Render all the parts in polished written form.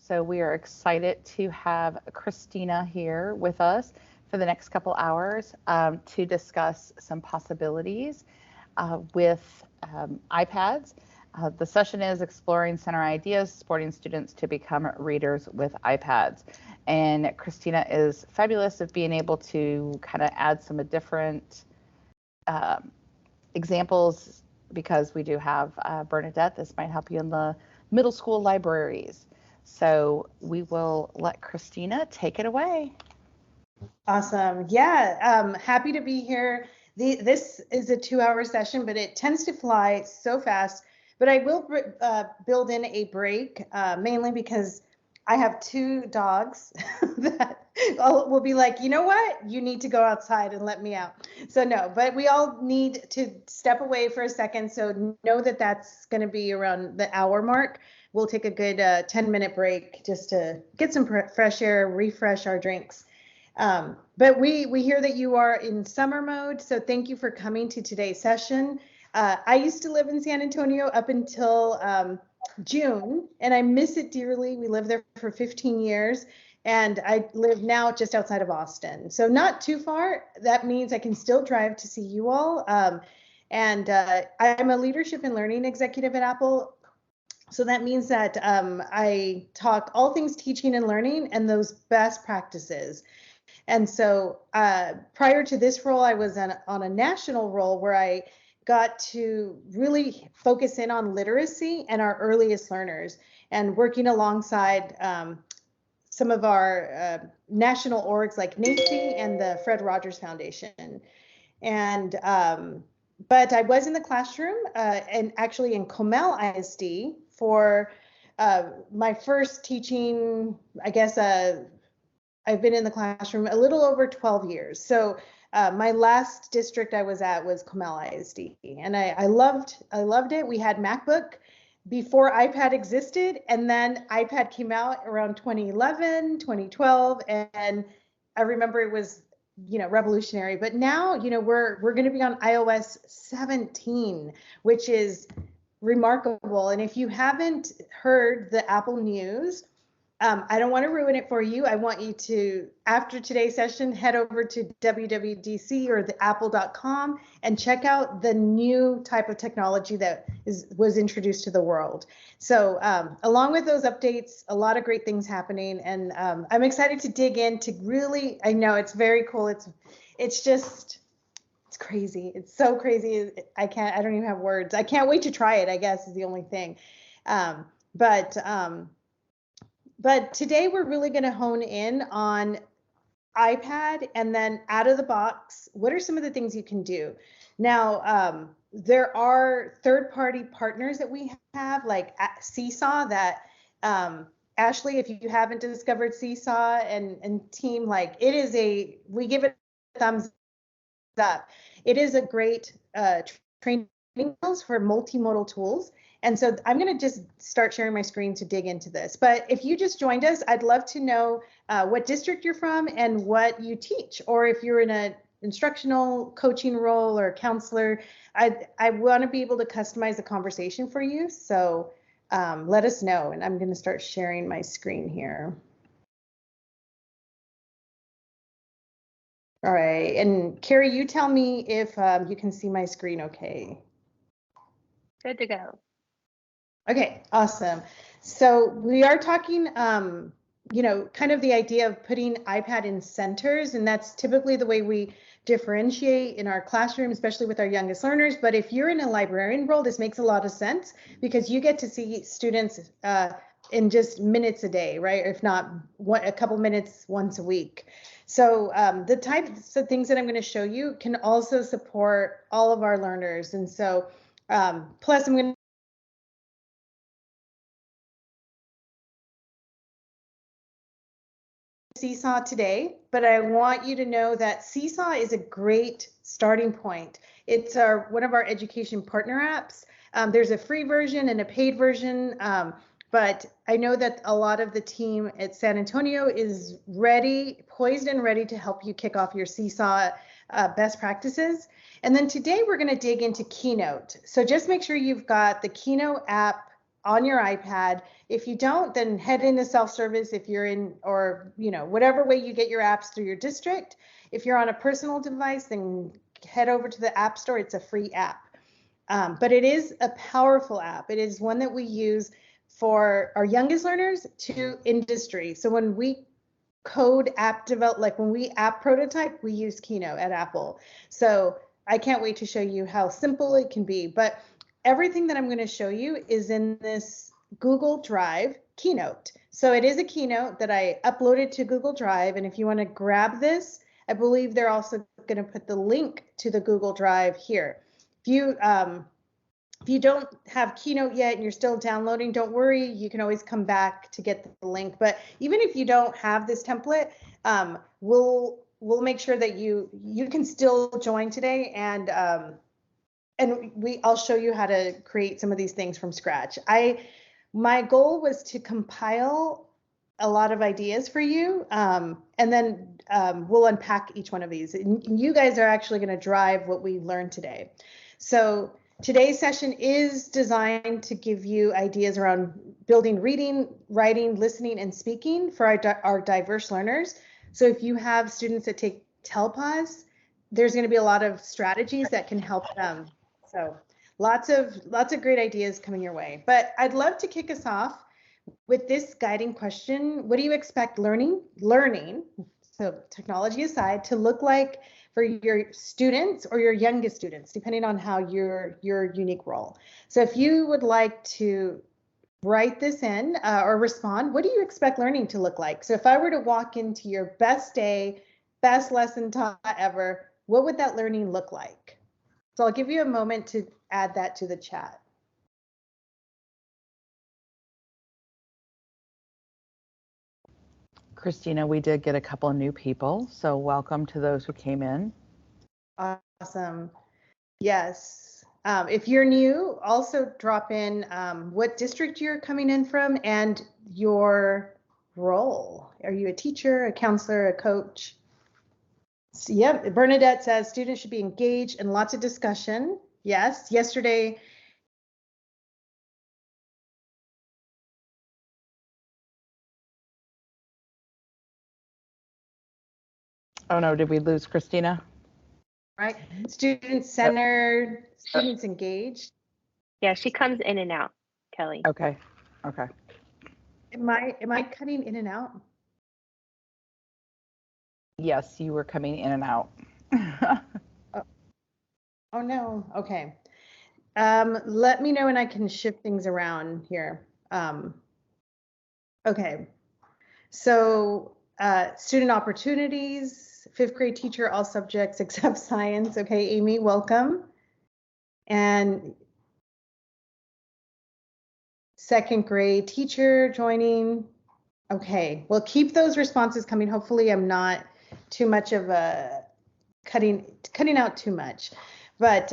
So we are excited to have Christina here with us for the next couple hours to discuss some possibilities with iPads. The session is Exploring Center Ideas, Supporting Students to Become Readers with iPads. And Christina is fabulous at being able to kind of add some different examples, because we do have Bernadette. This might help you in the middle school libraries. So we will let Christina take it away. Awesome. Yeah, happy to be here. This is a 2-hour session, but it tends to fly so fast. But I will build in a break, mainly because I have 2 dogs that will be like, you know what? You need to go outside and let me out. So no, but we all need to step away for a second. So know that that's going to be around the hour mark. We'll take a good 10-minute break just to get some fresh air, refresh our drinks. But we hear that you are in summer mode, so thank you for coming to today's session. I used to live in San Antonio up until June, and I miss it dearly. We lived there for 15 years, and I live now just outside of Austin, so not too far. That means I can still drive to see you all. I'm a leadership and learning executive at Apple. So that means that I talk all things teaching and learning and those best practices. And so prior to this role, I was on a national role where I got to really focus in on literacy and our earliest learners, and working alongside some of our national orgs like NACCE and the Fred Rogers Foundation. And but I was in the classroom and actually in Comel ISD for my first teaching, I guess, I've been in the classroom a little over 12 years. So my last district I was at was Comel ISD, and I loved it. We had MacBook before iPad existed, and then iPad came out around 2011, 2012, and I remember it was, revolutionary. But now, we're going to be on iOS 17, which is remarkable. And if you haven't heard the Apple news, I don't want to ruin it for you. I want you to, after today's session, head over to WWDC or the apple.com and check out the new type of technology that was introduced to the world. So along with those updates, a lot of great things happening. And I'm excited to dig into really, I know it's very cool. It's crazy. It's so crazy. I don't even have words. I can't wait to try it, I guess, is the only thing. But today we're really going to hone in on iPad, and then out of the box, what are some of the things you can do? Now, there are third-party partners that we have, like Seesaw, that Ashley, if you haven't discovered Seesaw and team, like we give it a thumbs up. It is a great training for multimodal tools. And so I'm going to just start sharing my screen to dig into this. But if you just joined us, I'd love to know what district you're from and what you teach, or if you're in an instructional coaching role or counselor. I want to be able to customize the conversation for you. So let us know. And I'm going to start sharing my screen here. All right. And Carrie, you tell me if you can see my screen okay. Good to go. Okay, awesome. So we are talking, kind of the idea of putting iPad in centers, and that's typically the way we differentiate in our classroom, especially with our youngest learners. But if you're in a librarian role, this makes a lot of sense, because you get to see students in just minutes a day, right? Or if not, a couple minutes once a week. So the types of things that I'm going to show you can also support all of our learners. And so plus I'm going to Seesaw today, but I want you to know that Seesaw is a great starting point. It's one of our education partner apps. There's a free version and a paid version, but I know that a lot of the team at San Antonio is poised and ready to help you kick off your Seesaw best practices. And then today we're going to dig into Keynote. So just make sure you've got the Keynote app on your iPad. If you don't, then head into self-service if you're in, or whatever way you get your apps through your district. If you're on a personal device, then head over to the App Store. It's a free app. But it is a powerful app. It is one that we use for our youngest learners to industry. So when we code app develop, like when we app prototype, we use Keynote at Apple. So I can't wait to show you how simple it can be. But everything that I'm going to show you is in this Google Drive Keynote. So it is a Keynote that I uploaded to Google Drive. And if you want to grab this, I believe they're also going to put the link to the Google Drive here. If you don't have Keynote yet and you're still downloading, don't worry, you can always come back to get the link. But even if you don't have this template, we'll make sure that you can still join today, and I'll show you how to create some of these things from scratch. My goal was to compile a lot of ideas for you, and then we'll unpack each one of these. And you guys are actually going to drive what we learned today. So today's session is designed to give you ideas around building reading, writing, listening, and speaking for our diverse learners. So if you have students that take Telpause, there's going to be a lot of strategies that can help them. So lots of great ideas coming your way. But I'd love to kick us off with this guiding question. What do you expect learning, so technology aside, to look like for your students or your youngest students, depending on how your unique role? So if you would like to write this in or respond, what do you expect learning to look like? So if I were to walk into your best day, best lesson taught ever, what would that learning look like? So I'll give you a moment to add that to the chat. Christina, we did get a couple of new people, so welcome to those who came in. Awesome. Yes. If you're new, also drop in what district you're coming in from and your role. Are you a teacher, a counselor, a coach? So, yep. Bernadette says students should be engaged and lots of discussion. Yes. Yesterday, Oh no, did we lose Christina? right? Student centered, students engaged. Yeah, she comes in and out, Kelly. Okay. Am I cutting in and out? Yes, you were coming in and out. Oh no. Okay. Let me know when I can shift things around here. Okay. So student opportunities, 5th grade teacher, all subjects except science. Okay, Amy, welcome. And 2nd grade teacher joining. Okay, well, keep those responses coming. Hopefully I'm not too much of a cutting out too much. But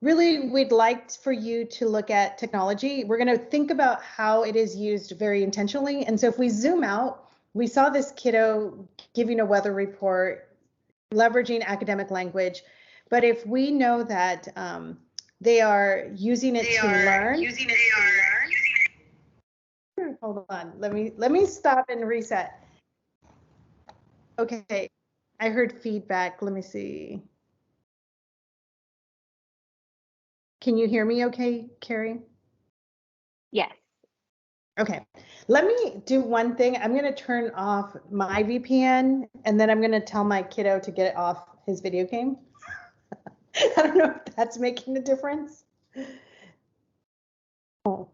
really, we'd like for you to look at technology. We're going to think about how it is used very intentionally. And so if we zoom out, we saw this kiddo giving a weather report, leveraging academic language. But if we know that they are using it to learn. Hold on, let me stop and reset. Okay, I heard feedback. Let me see. Can you hear me okay, Carrie? Yes. Okay, let me do one thing. I'm gonna turn off my VPN and then I'm gonna tell my kiddo to get off his video game. I don't know if that's making a difference. Oh.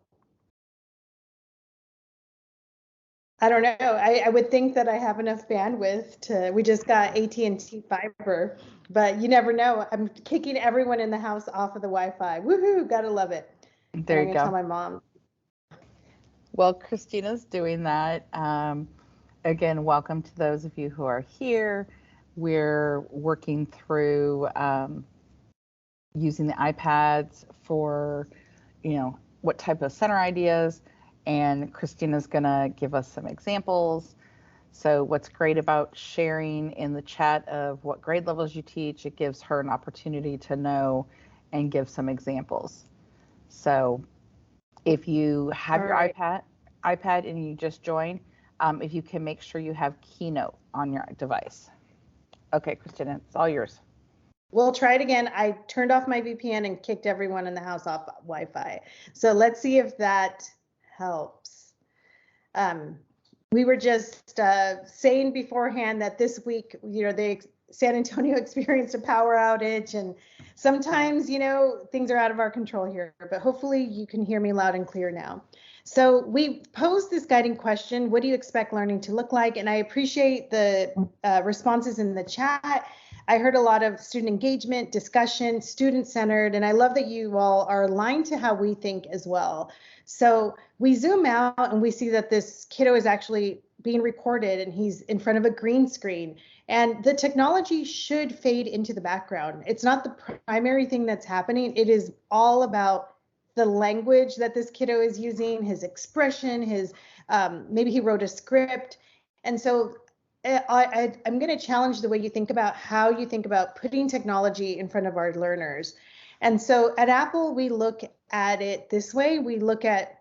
I don't know. I would think that I have enough bandwidth to, we just got AT&T fiber, but you never know. I'm kicking everyone in the house off of the Wi-Fi. Woohoo, gotta love it. There I'm you gonna go. tell my mom. Well, Christina's doing that. Again, welcome to those of you who are here. We're working through using the iPads for, what type of center ideas, and Christina's gonna give us some examples. So what's great about sharing in the chat of what grade levels you teach, it gives her an opportunity to know and give some examples. So If you have All your right. iPad and you just joined, if you can make sure you have Keynote on your device. Okay, Christina, it's all yours. We'll try it again. I turned off my VPN and kicked everyone in the house off Wi-Fi. So let's see if that helps. We were just saying beforehand that this week, San Antonio experienced a power outage, and sometimes, things are out of our control here, but hopefully you can hear me loud and clear now. So we posed this guiding question: what do you expect learning to look like? And I appreciate the responses in the chat. I heard a lot of student engagement, discussion, student-centered, and I love that you all are aligned to how we think as well. So we zoom out and we see that this kiddo is actually being recorded and he's in front of a green screen. And the technology should fade into the background. It's not the primary thing that's happening. It is all about the language that this kiddo is using, his expression, maybe he wrote a script. And so I'm going to challenge the way you think about how you think about putting technology in front of our learners. And so at Apple, we look at it this way. We look at,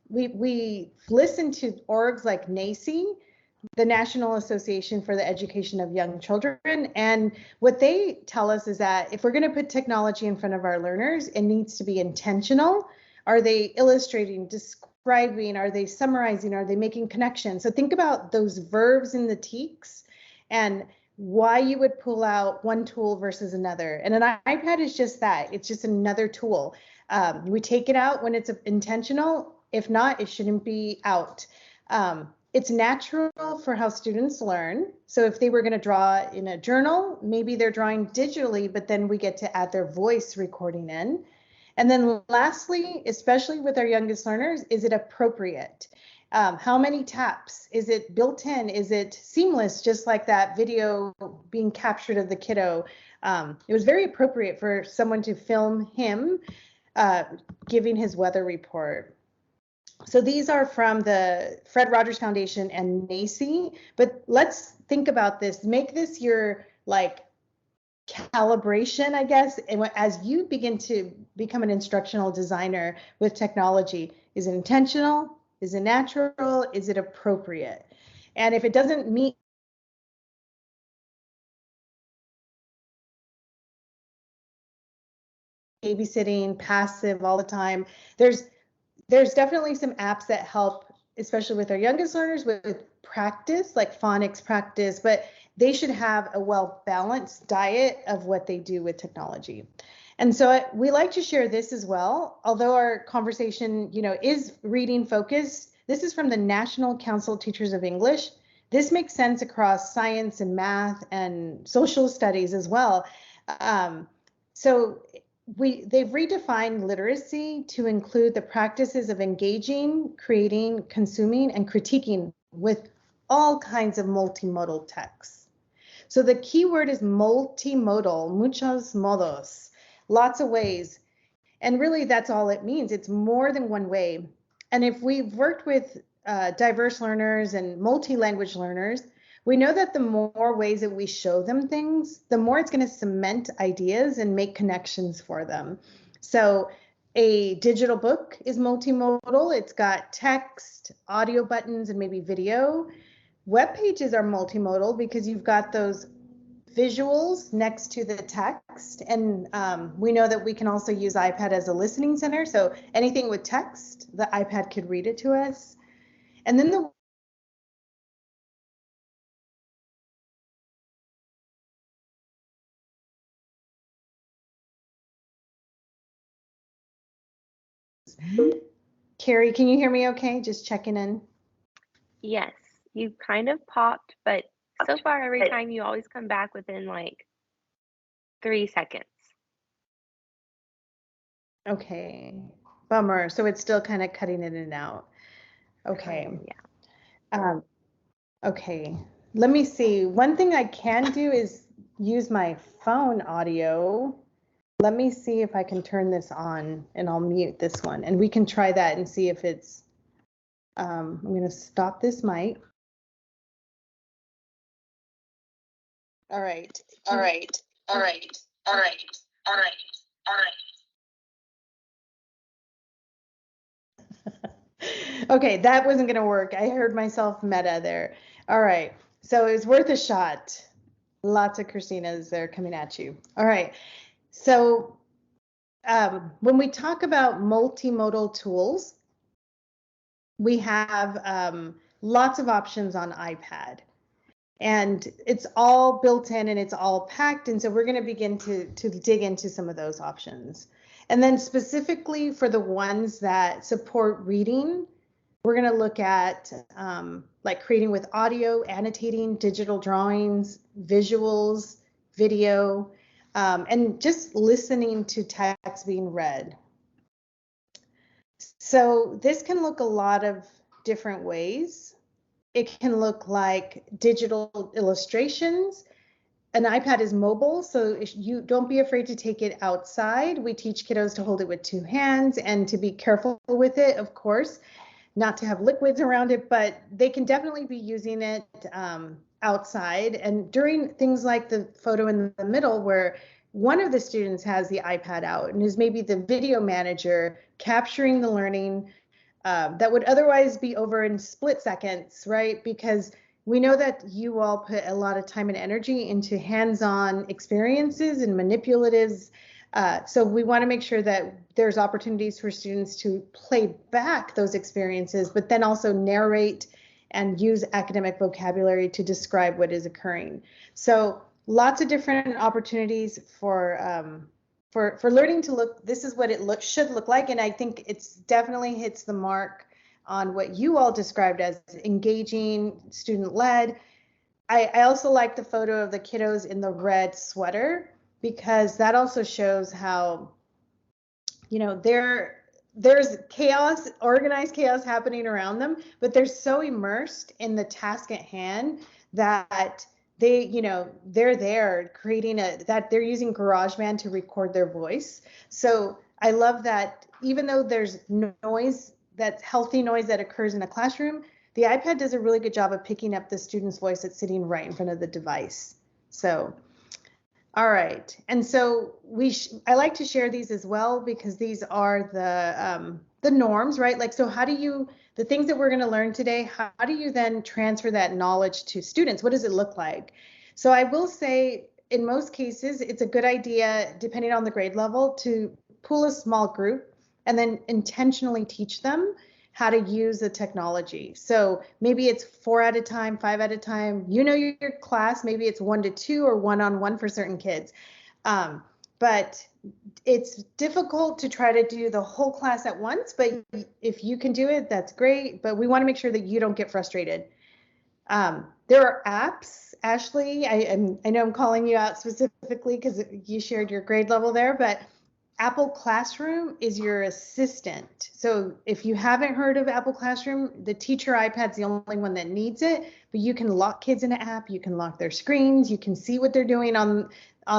we listen to orgs like NACE, the National Association for the Education of Young Children. And what they tell us is that if we're going to put technology in front of our learners, it needs to be intentional. Are they illustrating, describing? Are they summarizing? Are they making connections? So think about those verbs in the teaks and why you would pull out one tool versus another. And an iPad is just that. It's just another tool. We take it out when it's intentional. If not, it shouldn't be out. It's natural for how students learn. So if they were going to draw in a journal, maybe they're drawing digitally, but then we get to add their voice recording in. And then lastly, especially with our youngest learners, is it appropriate? How many taps? Is it built in? Is it seamless, just like that video being captured of the kiddo? It was very appropriate for someone to film him giving his weather report. So these are from the Fred Rogers Foundation and NACE, but let's think about this. Make this your calibration, I guess, and as you begin to become an instructional designer with technology. Is it intentional? Is it natural? Is it appropriate? And if it doesn't meet babysitting, passive all the time, there's definitely some apps that help, especially with our youngest learners, with practice, like phonics practice, but they should have a well-balanced diet of what they do with technology. And so we like to share this as well. Although our conversation, is reading focused, this is from the National Council of Teachers of English. This makes sense across science and math and social studies as well. So they've redefined literacy to include the practices of engaging, creating, consuming, and critiquing with all kinds of multimodal texts. So the key word is multimodal, muchos modos, lots of ways. And really that's all it means. It's more than one way. And if we've worked with diverse learners and multi-language learners, we know that the more ways that we show them things, the more it's going to cement ideas and make connections for them. So a digital book is multimodal. It's got text, audio buttons, and maybe video. Web pages are multimodal because you've got those visuals next to the text. And we know that we can also use iPad as a listening center. So anything with text, the iPad could read it to us. And then the Carrie, can you hear me okay? Just checking in. Yes, you kind of popped, but so far every time you always come back within like 3 seconds. Okay, bummer. So it's still kind of cutting in and out. Okay. Yeah. Okay, let me see. One thing I can do is use my phone audio. Let me see if I can turn this on and I'll mute this one and we can try that and see if it's, I'm going to stop this mic. All right. All right. All right. All right. All right. All right. Okay, that wasn't going to work. I heard myself meta there. All right. So it was worth a shot. Lots of Christinas there coming at you. All right. So when we talk about multimodal tools, we have lots of options on iPad. And it's all built in and it's all packed. And so we're going to begin to dig into some of those options. And then specifically for the ones that support reading, we're going to look at like creating with audio, annotating, digital drawings, visuals, video, and just listening to text being read. So this can look a lot of different ways. It can look like digital illustrations. An iPad is mobile, so you don't be afraid to take it outside. We teach kiddos to hold it with two hands and to be careful with it, of course, not to have liquids around it, but they can definitely be using it outside. And during things like the photo in the middle where one of the students has the iPad out and is maybe the video manager capturing the learning that would otherwise be over in split seconds, right? Because we know that you all put a lot of time and energy into hands-on experiences and manipulatives. So we want to make sure that there's opportunities for students to play back those experiences, but then also narrate and use academic vocabulary to describe what is occurring. So lots of different opportunities for learning to look. This is what it should look like, and I think it's definitely hits the mark on what you all described as engaging, student-led. I also like the photo of the kiddos in the red sweater because that also shows how, you know, there's chaos, organized chaos happening around them, but they're so immersed in the task at hand that they, you know, they're there creating that they're using GarageBand to record their voice. So I love that even though there's noise, that's healthy noise that occurs in a classroom, the iPad does a really good job of picking up the student's voice that's sitting right in front of the device. So, all right. And so I like to share these as well because these are the norms, right? Like, so how do you, the things that we're going to learn today, how do you then transfer that knowledge to students? What does it look like? So I will say in most cases, it's a good idea, depending on the grade level, to pull a small group and then intentionally teach them how to use the technology. So maybe it's 4 at a time, 5 at a time. You know your class, maybe it's 1 to 2 or one-on-one for certain kids. But it's difficult to try to do the whole class at once, but if you can do it, that's great. But we want to make sure that you don't get frustrated. There are apps, Ashley, I know I'm calling you out specifically because you shared your grade level there, but Apple Classroom is your assistant. So if you haven't heard of Apple Classroom, the teacher iPad's the only one that needs it, but you can lock kids in an app, you can lock their screens, you can see what they're doing on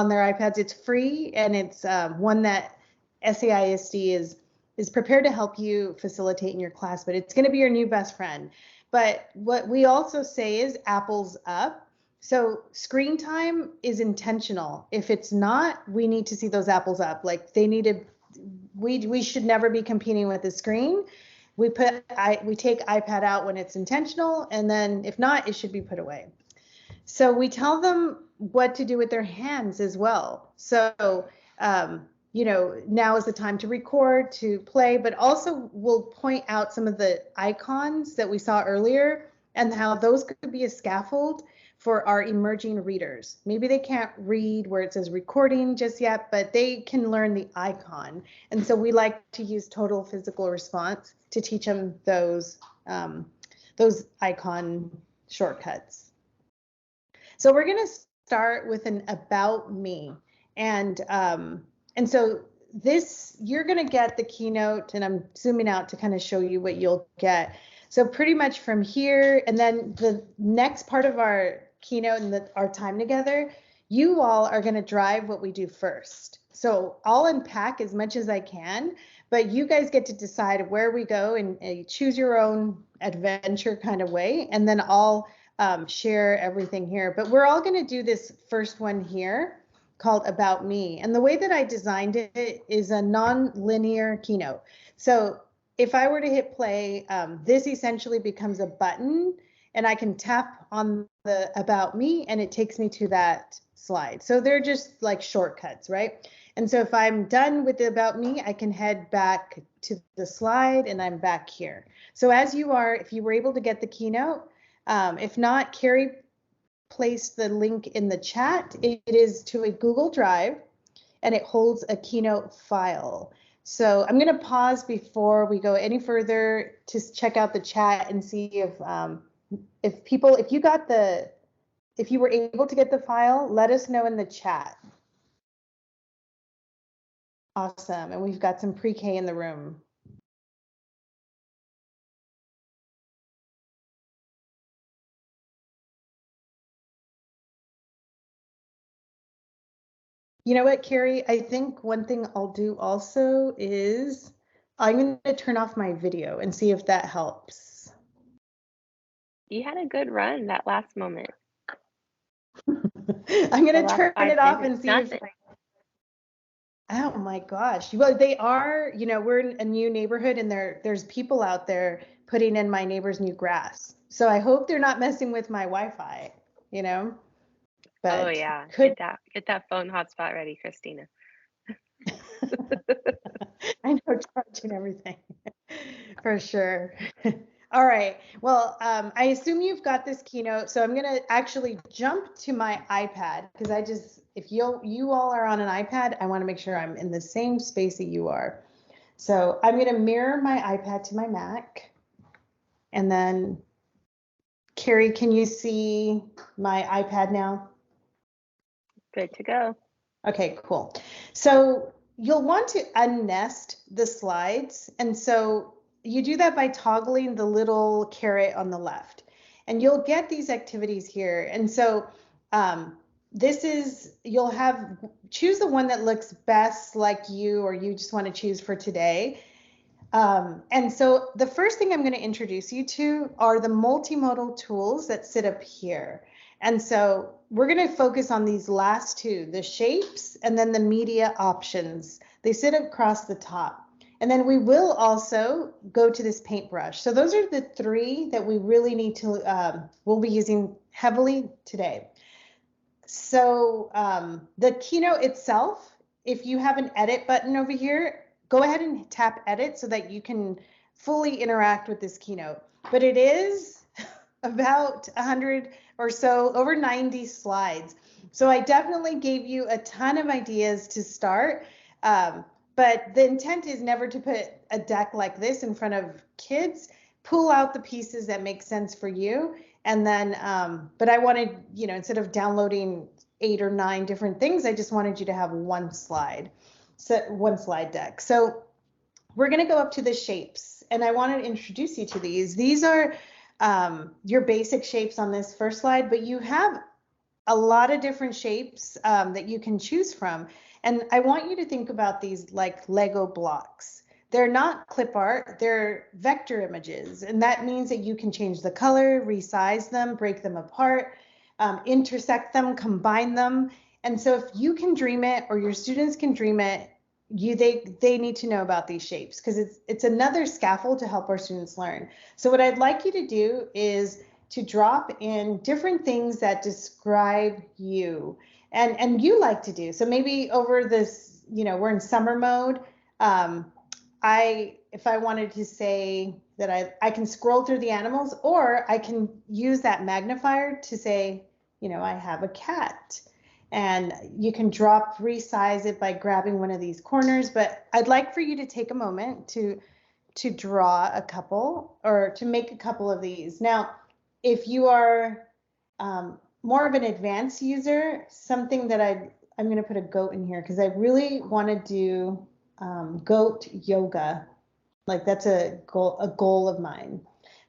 their iPads. It's free, and it's one that SAISD is prepared to help you facilitate in your class, but it's going to be your new best friend. But what we also say is Apple's up. So screen time is intentional. If it's not, we need to see those apples up. Like they need to, we should never be competing with the screen. We take iPad out when it's intentional, and then if not, it should be put away. So we tell them what to do with their hands as well. So, you know, now is the time to record, to play, but also we'll point out some of the icons that we saw earlier and how those could be a scaffold for our emerging readers. Maybe they can't read where it says recording just yet, but they can learn the icon. And so we like to use total physical response to teach them those icon shortcuts. So we're going to start with an about me. And so this, you're going to get the keynote, and I'm zooming out to kind of show you what you'll get. So pretty much from here, and then the next part of our keynote and our time together, you all are going to drive what we do first. So I'll unpack as much as I can, but you guys get to decide where we go and choose your own adventure kind of way. And then I'll share everything here. But we're all going to do this first one here called About Me. And the way that I designed it is a non-linear keynote. So if I were to hit play, this essentially becomes a button, and I can tap on the About Me and it takes me to that slide. So they're just like shortcuts, right? And so if I'm done with the About Me, I can head back to the slide and I'm back here. So as you are, if you were able to get the keynote, if not, Carrie placed the link in the chat. It is to a Google Drive and it holds a keynote file. So I'm going to pause before we go any further to check out the chat and see if people, if you were able to get the file, let us know in the chat. Awesome. And we've got some pre-K in the room. You know what, Carrie? I think one thing I'll do also is I'm going to turn off my video and see if that helps. You had a good run that last moment. I'm going to turn it off and see if. Oh my gosh. Well, they are, you know, we're in a new neighborhood and there's people out there putting in my neighbor's new grass. So I hope they're not messing with my Wi-Fi, you know? But oh yeah, get that phone hotspot ready, Christina. I know, charging everything for sure. All right. Well, I assume you've got this keynote, so I'm going to actually jump to my iPad because if you all are on an iPad, I want to make sure I'm in the same space that you are. So I'm going to mirror my iPad to my Mac, and then Carrie, can you see my iPad now? Good to go. Okay, cool. So you'll want to unnest the slides. And so you do that by toggling the little caret on the left. And you'll get these activities here. And so you'll choose the one that looks best like you, or you just want to choose for today. And so the first thing I'm going to introduce you to are the multimodal tools that sit up here. And so we're going to focus on these last two, the shapes and then the media options. They sit across the top. And then we will also go to this paintbrush. So those are the three that we really need to, we'll be using heavily today. So the keynote itself, if you have an edit button over here, go ahead and tap edit so that you can fully interact with this keynote. But it is about 100 or so, over 90 slides. So I definitely gave you a ton of ideas to start. But the intent is never to put a deck like this in front of kids. Pull out the pieces that make sense for you. And then, but I wanted, you know, instead of downloading 8 or 9 different things, I just wanted you to have one slide deck. So we're going to go up to the shapes, and I want to introduce you to these. These are your basic shapes on this first slide, but you have a lot of different shapes that you can choose from. And I want you to think about these like Lego blocks. They're not clip art, they're vector images. And that means that you can change the color, resize them, break them apart, intersect them, combine them. And so if you can dream it, or your students can dream it, they need to know about these shapes, because it's another scaffold to help our students learn. So what I'd like you to do is to drop in different things that describe you and you like to do. So maybe over this, you know, we're in summer mode. If I wanted to say that I can scroll through the animals, or I can use that magnifier to say, you know, I have a cat. And you can resize it by grabbing one of these corners. But I'd like for you to take a moment to draw a couple, or to make a couple of these. Now, if you are more of an advanced user, something that I'm going to put a goat in here because I really want to do goat yoga. Like that's a goal of mine.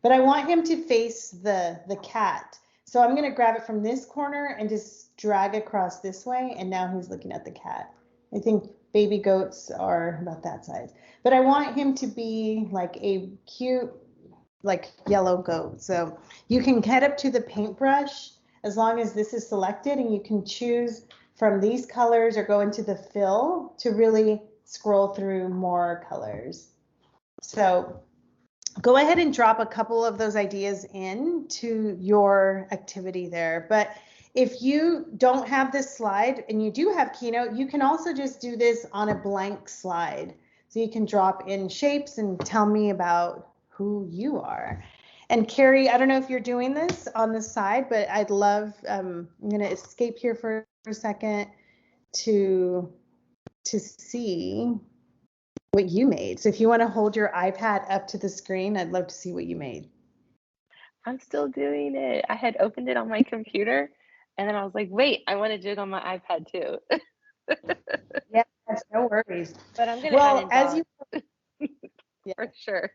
But I want him to face the cat. So I'm going to grab it from this corner and just drag across this way. And now he's looking at the cat. I think baby goats are about that size. But I want him to be like a cute, like yellow goat. So you can head up to the paintbrush as long as this is selected, and you can choose from these colors or go into the fill to really scroll through more colors. So go ahead and drop a couple of those ideas into your activity there. But if you don't have this slide and you do have Keynote, you can also just do this on a blank slide. So you can drop in shapes and tell me about who you are. And Carrie, I don't know if you're doing this on the side, but I'd love, I'm going to escape here for a second to see what you made. So if you want to hold your iPad up to the screen, I'd love to see what you made. I'm still doing it. I had opened it on my computer and then I was like, wait, I want to do it on my iPad too. Yeah, no worries. But I'm gonna add in as dogs for sure.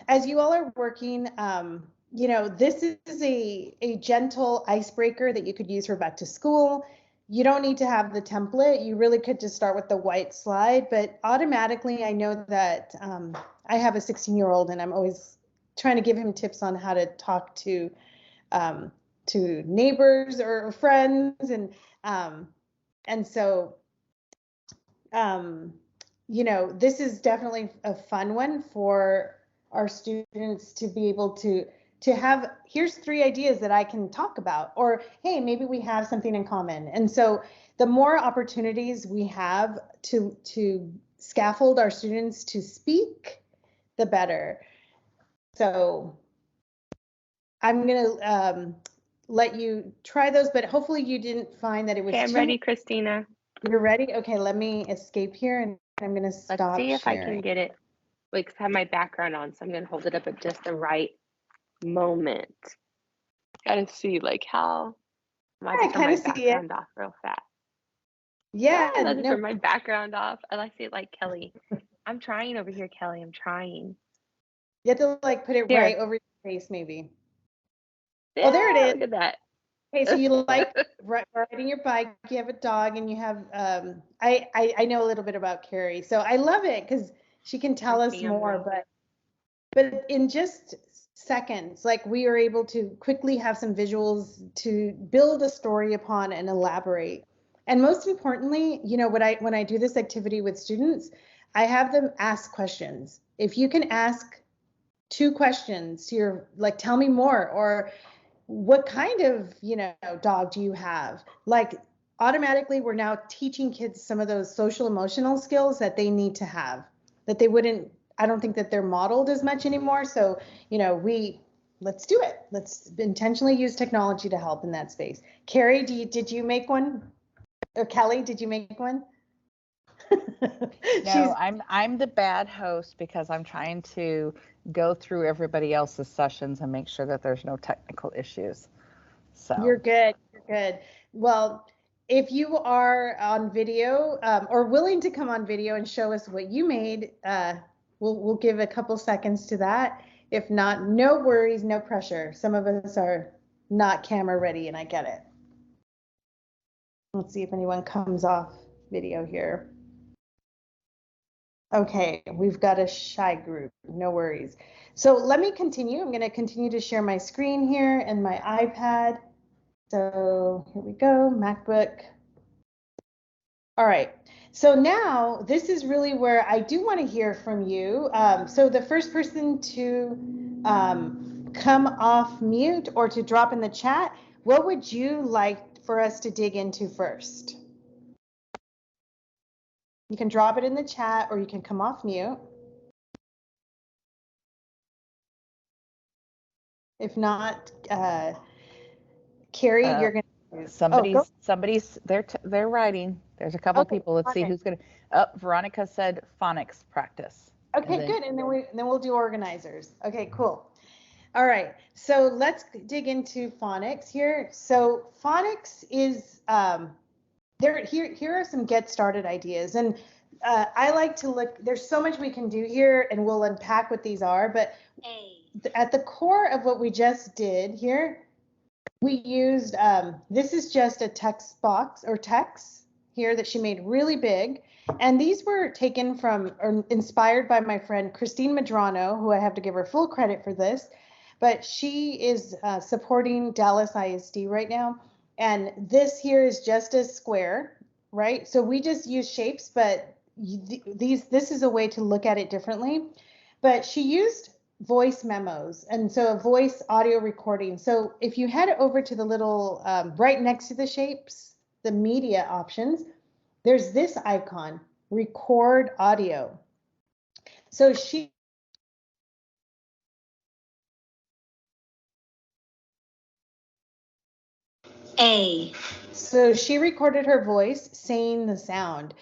As you all are working, this is a gentle icebreaker that you could use for back to school. You don't need to have the template. You really could just start with the white slide, but automatically I know that I have a 16-year-old and I'm always trying to give him tips on how to talk to neighbors or friends. And so, this is definitely a fun one for our students to be able to have, here's 3 ideas that I can talk about, or hey, maybe we have something in common. And so the more opportunities we have to scaffold our students to speak, the better. So I'm gonna let you try those, but hopefully you didn't find that it was Okay, I'm ready, Christina. You're ready? Okay, let me escape here and I'm gonna stop Let's see if sharing. I can get it. Like, I have my background on, so I'm gonna hold it up at just the right moment. Gotta see like how. I might turn my background off real fast. Yeah, I like to turn my background off. I like to see it like Kelly. I'm trying over here, Kelly. I'm trying. You have to like put it There. right over your face, maybe. Yeah, oh, there it is. Look at that. Okay, so you like riding your bike, you have a dog, and you have I know a little bit about Carrie, so I love it because she can tell us more, but in just seconds, like we are able to quickly have some visuals to build a story upon and elaborate. And most importantly, when I do this activity with students, I have them ask questions. If you can ask 2 questions to your, like, tell me more, or what kind of, dog do you have? Like, automatically we're now teaching kids some of those social emotional skills that they need to have, that they wouldn't, I don't think that they're modeled as much anymore. So, let's do it. Let's intentionally use technology to help in that space. Carrie, did you make one? Or Kelly, did you make one? No, I'm the bad host because I'm trying to go through everybody else's sessions and make sure that there's no technical issues. So You're good. Well, if you are on video or willing to come on video and show us what you made, we'll give a couple seconds to that. If not, no worries, no pressure. Some of us are not camera ready, and I get it. Let's see if anyone comes off video here. Okay, we've got a shy group, no worries. So let me continue. I'm going to continue to share my screen here and my iPad. So here we go, MacBook. All right, so now this is really where I do want to hear from you. So the first person to come off mute or to drop in the chat, what would you like for us to dig into first? You can drop it in the chat or you can come off mute. If not, Carrie, you're going to. Somebody's they're writing. There's a couple people. Let's see who's going to. Oh, Veronica said phonics practice. Okay, good. And then we'll do organizers. Okay, cool. All right. So let's dig into phonics here. So phonics is here are some get started ideas, and I like to look. There's so much we can do here, and we'll unpack what these are. But at the core of what we just did here, we used, this is just a text box or text here that she made really big. And these were taken from or inspired by my friend Christine Medrano, who I have to give her full credit for this. But she is supporting Dallas ISD right now. And this here is just a square, right? So we just use shapes, but this is a way to look at it differently. But she used voice memos, and so a voice audio recording. So if you head over to the little right next to the shapes, the media options, there's this icon, record audio. So she So she recorded her voice saying the sound.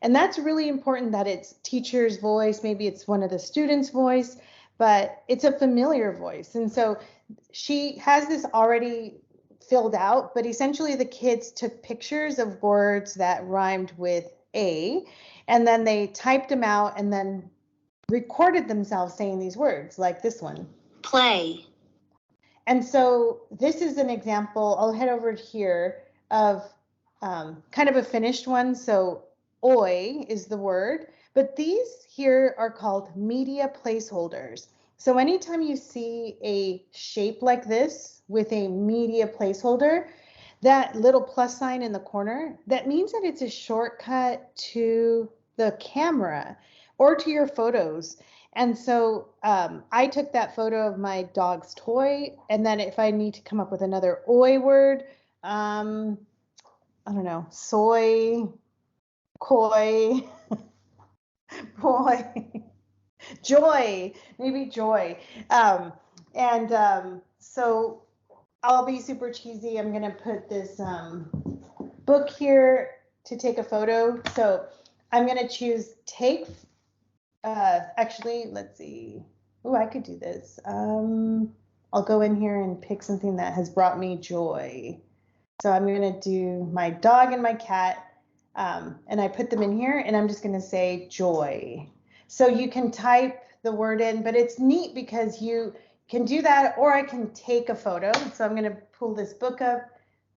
And that's really important, that it's teacher's voice, maybe it's one of the students' voice, but it's a familiar voice. And so she has this already filled out, but essentially the kids took pictures of words that rhymed with A, and then they typed them out and then recorded themselves saying these words, like this one. Play. And so this is an example. I'll head over here of kind of a finished one. So oi is the word, but these here are called media placeholders. So anytime you see a shape like this with a media placeholder, that little plus sign in the corner, that means that it's a shortcut to the camera or to your photos. And so I took that photo of my dog's toy, and then if I need to come up with another oi word, I don't know, soy, koi, boy, joy, maybe joy. So I'll be super cheesy. I'm gonna put this book here to take a photo. So I'm gonna choose take. Actually, let's see. Oh, I could do this. I'll go in here and pick something that has brought me joy. So I'm going to do my dog and my cat, and I put them in here, and I'm just going to say joy. So you can type the word in, but it's neat because you can do that, or I can take a photo. So I'm going to pull this book up.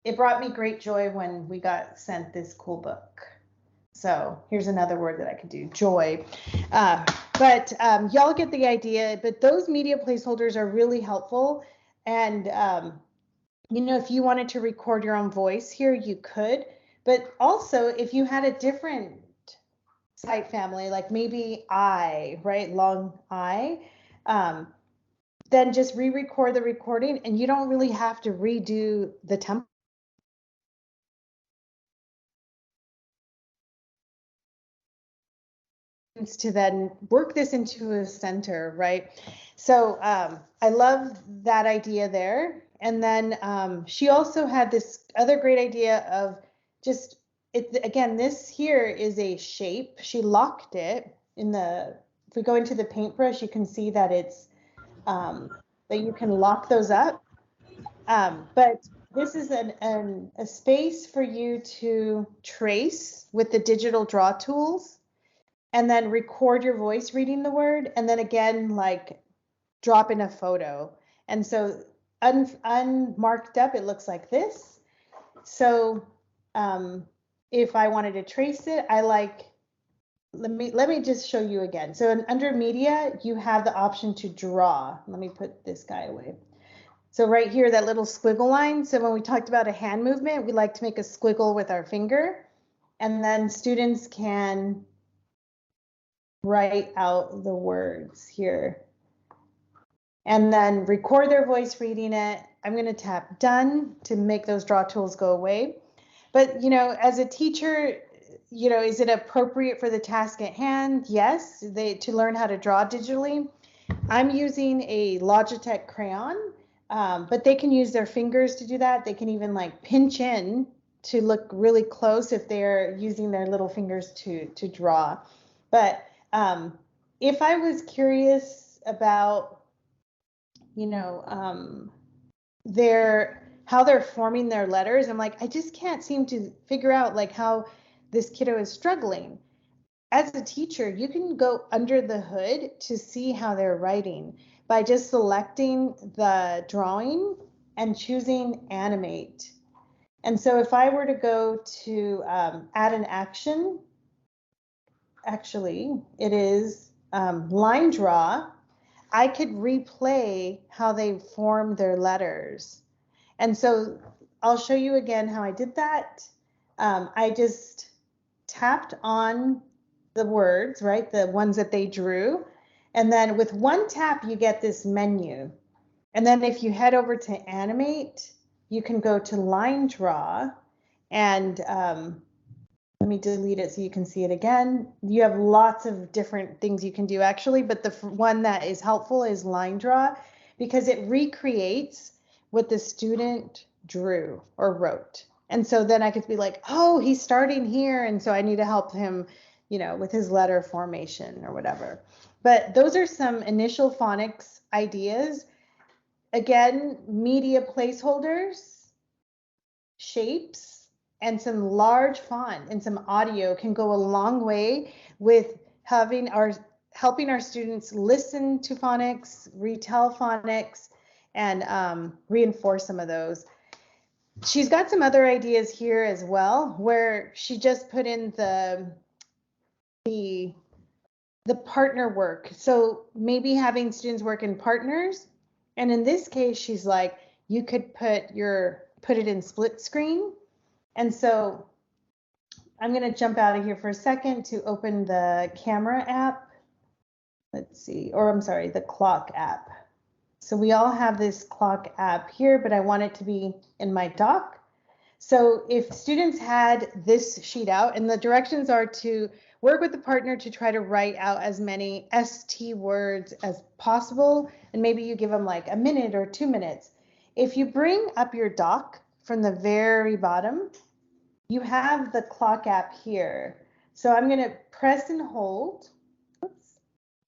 It brought me great joy when we got sent this cool book. So here's another word that I could do, joy. But y'all get the idea. But those media placeholders are really helpful. And, you know, if you wanted to record your own voice here, you could. But also, if you had a different sight family, like maybe I, right, long I, then just re-record the recording, and you don't really have to redo the template to then work this into a center, right? So I love that idea there. And then she also had this other great idea of just, again, this here is a shape. She locked it in the, if we go into the paintbrush, you can see that it's, that you can lock those up. But this is a space for you to trace with the digital draw tools, and then record your voice reading the word, and then again, like drop in a photo. And so unmarked up, it looks like this. So if I wanted to trace it, I like, let me just show you again. So under media, you have the option to draw. Let me put this guy away. So right here, that little squiggle line. So when we talked about a hand movement, we like to make a squiggle with our finger, and then students can write out the words here and then record their voice reading it. I'm going to tap done to make those draw tools go away. But, you know, as a teacher, you know, is it appropriate for the task at hand? Yes, to learn how to draw digitally. I'm using a Logitech crayon, but they can use their fingers to do that. They can even like pinch in to look really close if they're using their little fingers to draw. But if I was curious about, you know, how they're forming their letters, I'm like, I just can't seem to figure out like how this kiddo is struggling. As a teacher, you can go under the hood to see how they're writing by just selecting the drawing and choosing animate. And so if I were to go to add an action, actually, it is line draw. I could replay how they form their letters. And so I'll show you again how I did that. I just tapped on the words, right? The ones that they drew. And then with one tap, you get this menu. And then if you head over to animate, you can go to line draw and let me delete it so you can see it again. You have lots of different things you can do actually, but the one that is helpful is line draw because it recreates what the student drew or wrote. And so then I could be like, oh, he's starting here. And so I need to help him, you know, with his letter formation or whatever. But those are some initial phonics ideas. Again, media placeholders, shapes, and some large font and some audio can go a long way with helping our students listen to phonics, retell phonics, and reinforce some of those. She's got some other ideas here as well, where she just put in the partner work. So maybe having students work in partners. And in this case, she's like, you could put it in split screen. And so I'm going to jump out of here for a second to open the camera app. Let's see, or I'm sorry, the clock app. So we all have this clock app here, but I want it to be in my doc. So if students had this sheet out, and the directions are to work with the partner to try to write out as many ST words as possible, and maybe you give them like a minute or 2 minutes. If you bring up your doc from the very bottom, you have the clock app here. So I'm going to press and hold. Oops,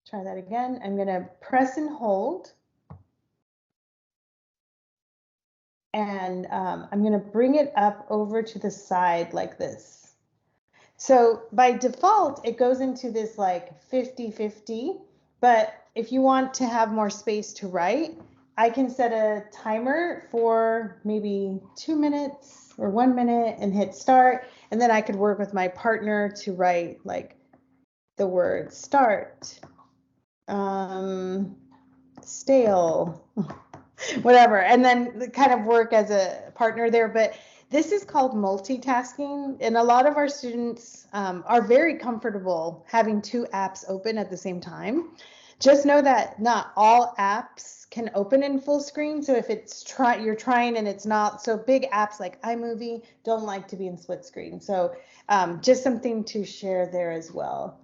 try that again. I'm going to press and hold. And I'm going to bring it up over to the side like this. So by default, it goes into this like 50-50, but if you want to have more space to write, I can set a timer for maybe 2 minutes or 1 minute and hit start. And then I could work with my partner to write like the word start, stale, whatever, and then kind of work as a partner there. But this is called multitasking, and a lot of our students are very comfortable having 2 apps open at the same time. Just know that not all apps can open in full screen. So if you're trying and it's not, so big apps like iMovie don't like to be in split screen. So just something to share there as well.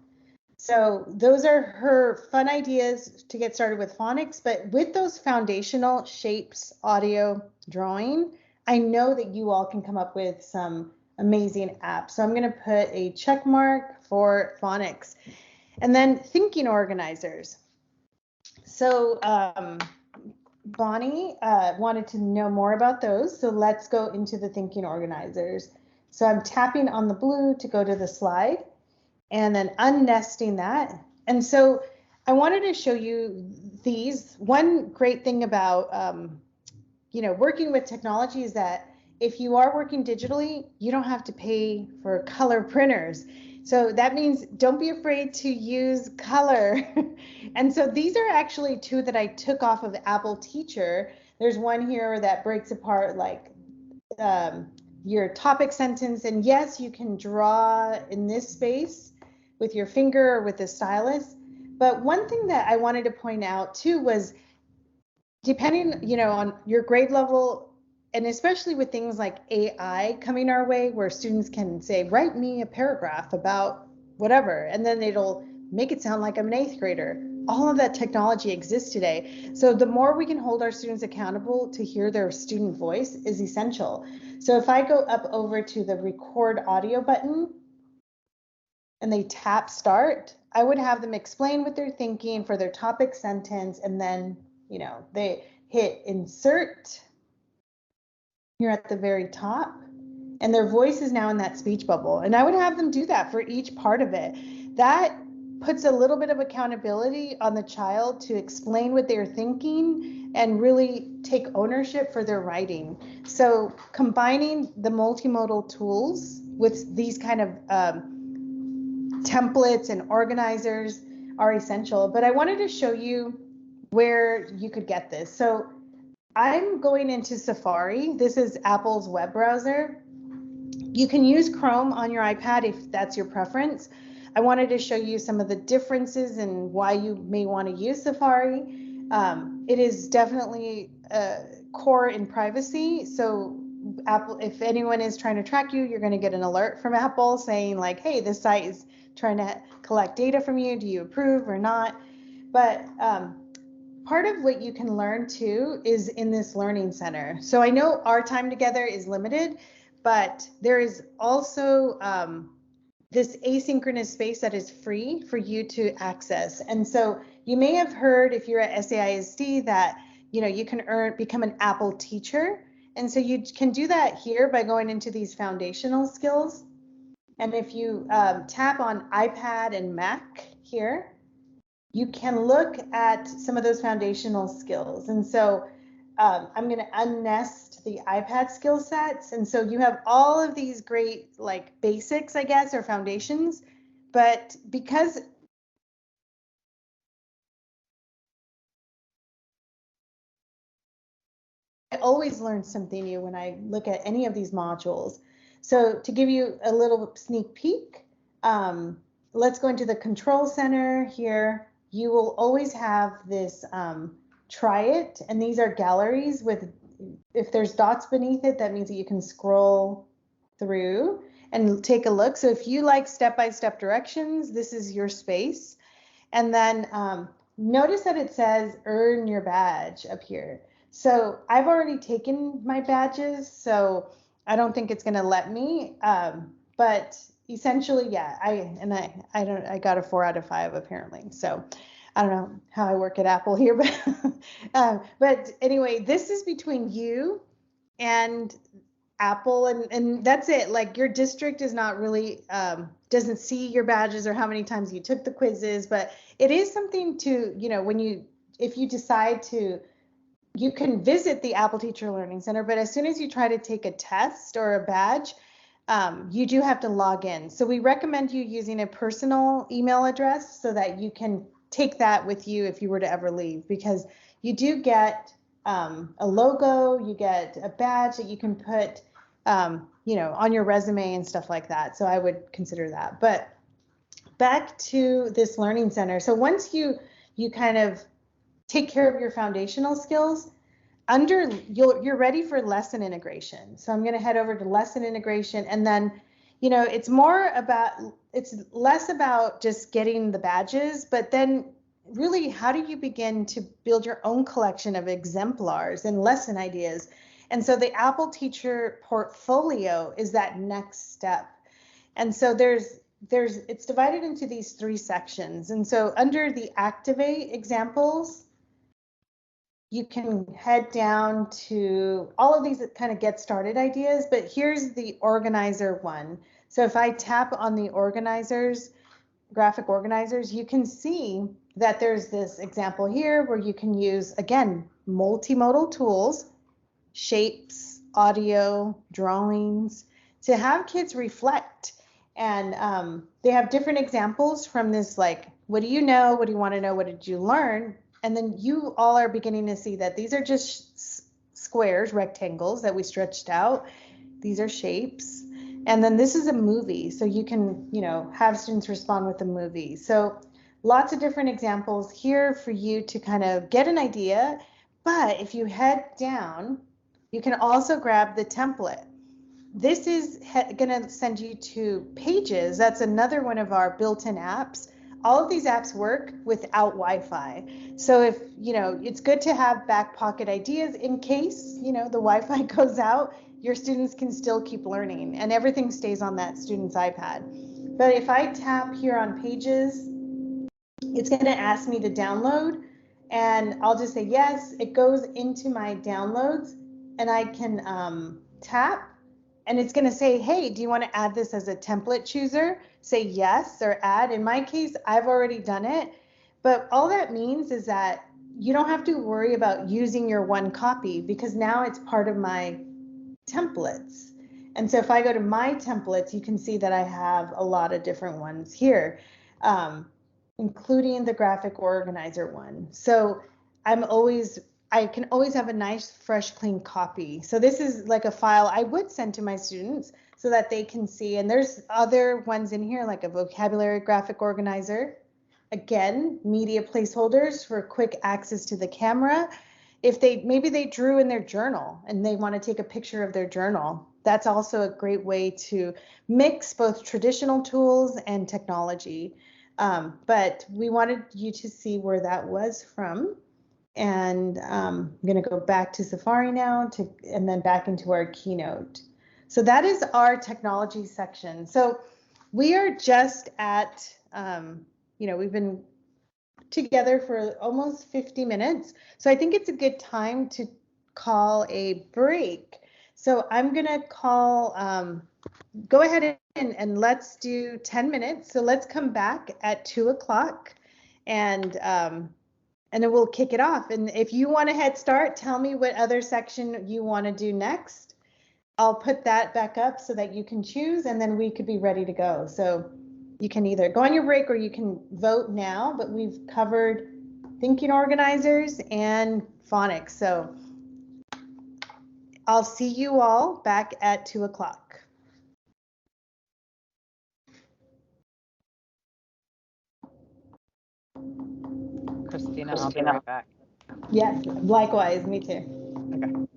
So those are her fun ideas to get started with phonics, but with those foundational shapes, audio, drawing, I know that you all can come up with some amazing apps. So I'm going to put a check mark for phonics. And then thinking organizers. So Bonnie wanted to know more about those. So let's go into the thinking organizers. So I'm tapping on the blue to go to the slide and then unnesting that. And so I wanted to show you these. One great thing about working with technology is that if you are working digitally, you don't have to pay for color printers. So that means don't be afraid to use color. And so these are actually 2 that I took off of Apple Teacher. There's one here that breaks apart like your topic sentence. And yes, you can draw in this space with your finger or with the stylus. But one thing that I wanted to point out too was depending, on your grade level, and especially with things like AI coming our way, where students can say, write me a paragraph about whatever, and then it'll make it sound like I'm an 8th grader. All of that technology exists today. So the more we can hold our students accountable to hear their student voice is essential. So if I go up over to the record audio button and they tap start, I would have them explain what they're thinking for their topic sentence, and then they hit insert here at the very top, and their voice is now in that speech bubble. And I would have them do that for each part of it. That puts a little bit of accountability on the child to explain what they're thinking and really take ownership for their writing. So combining the multimodal tools with these kind of templates and organizers are essential. But I wanted to show you where you could get this. So I'm going into Safari. This is Apple's web browser. You can use Chrome on your iPad if that's your preference. I wanted to show you some of the differences and why you may want to use Safari. It is definitely core in privacy. So Apple, if anyone is trying to track you, you're going to get an alert from Apple saying like, hey, this site is trying to collect data from you. Do you approve or not? But part of what you can learn too is in this learning center. So I know our time together is limited, but there is also this asynchronous space that is free for you to access. And so you may have heard, if you're at SAISD, that you can become an Apple teacher. And so you can do that here by going into these foundational skills. And if you tap on iPad and Mac here, you can look at some of those foundational skills. And so I'm going to unnest the iPad skill sets. And so you have all of these great like basics, I guess, or foundations. But because I always learn something new when I look at any of these modules. So to give you a little sneak peek, let's go into the control center here. You will always have this try it, and these are galleries with, if there's dots beneath it, that means that you can scroll through and take a look. So if you like step-by-step directions, this is your space. And then notice that it says earn your badge up here. So I've already taken my badges, so I don't think it's going to let me. But essentially, yeah, I got a 4 out of 5 apparently. So I don't know how I work at Apple here, but anyway, this is between you and Apple, and that's it. Like your district is not really doesn't see your badges or how many times you took the quizzes, but it is something to, if you decide to, you can visit the Apple Teacher Learning Center, but as soon as you try to take a test or a badge, you do have to log in. So we recommend you using a personal email address so that you can take that with you if you were to ever leave, because you do get a logo, you get a badge that you can put on your resume and stuff like that. So I would consider that. But back to this learning center. So once you kind of take care of your foundational skills, you're ready for lesson integration. So I'm going to head over to lesson integration, and then it's less about just getting the badges, but then really, how do you begin to build your own collection of exemplars and lesson ideas? And so the Apple Teacher Portfolio is that next step. And so it's divided into these 3 sections. And so under the Activate examples, you can head down to all of these kind of get started ideas, but here's the organizer one. So if I tap on the graphic organizers, you can see that there's this example here where you can use, again, multimodal tools, shapes, audio, drawings, to have kids reflect. And they have different examples from this, like, what do you know? What do you want to know? What did you learn? And then you all are beginning to see that these are just squares, rectangles that we stretched out. These are shapes. And then this is a movie. So you can, have students respond with a movie. So lots of different examples here for you to kind of get an idea. But if you head down, you can also grab the template. This is going to send you to Pages. That's another one of our built-in apps. All of these apps work without Wi-Fi. So if, it's good to have back pocket ideas in case, the Wi-Fi goes out, your students can still keep learning and everything stays on that student's iPad. But if I tap here on Pages, it's going to ask me to download, and I'll just say yes. It goes into my downloads, and I can tap, and it's going to say, hey, do you want to add this as a template chooser? Say yes or add. In my case, I've already done it, but all that means is that you don't have to worry about using your one copy, because now it's part of my templates. And so if I go to my templates, you can see that I have a lot of different ones here, including the graphic organizer one. So I can always have a nice, fresh, clean copy. So this is like a file I would send to my students so that they can see. And there's other ones in here like a vocabulary graphic organizer. Again, media placeholders for quick access to the camera. If maybe they drew in their journal and they want to take a picture of their journal, that's also a great way to mix both traditional tools and technology. But we wanted you to see where that was from. And I'm going to go back to Safari now and then back into our keynote. So that is our technology section. So we are just at, we've been together for almost 50 minutes. So I think it's a good time to call a break. So I'm going to call, go ahead and let's do 10 minutes. So let's come back at 2 o'clock and then we'll kick it off. And if you want a head start, tell me what other section you want to do next. I'll put that back up so that you can choose, and then we could be ready to go. So you can either go on your break or you can vote now, but we've covered thinking organizers and phonics. So I'll see you all back at 2 o'clock. Christina, I'll be right back. Yes, likewise, me too. Okay.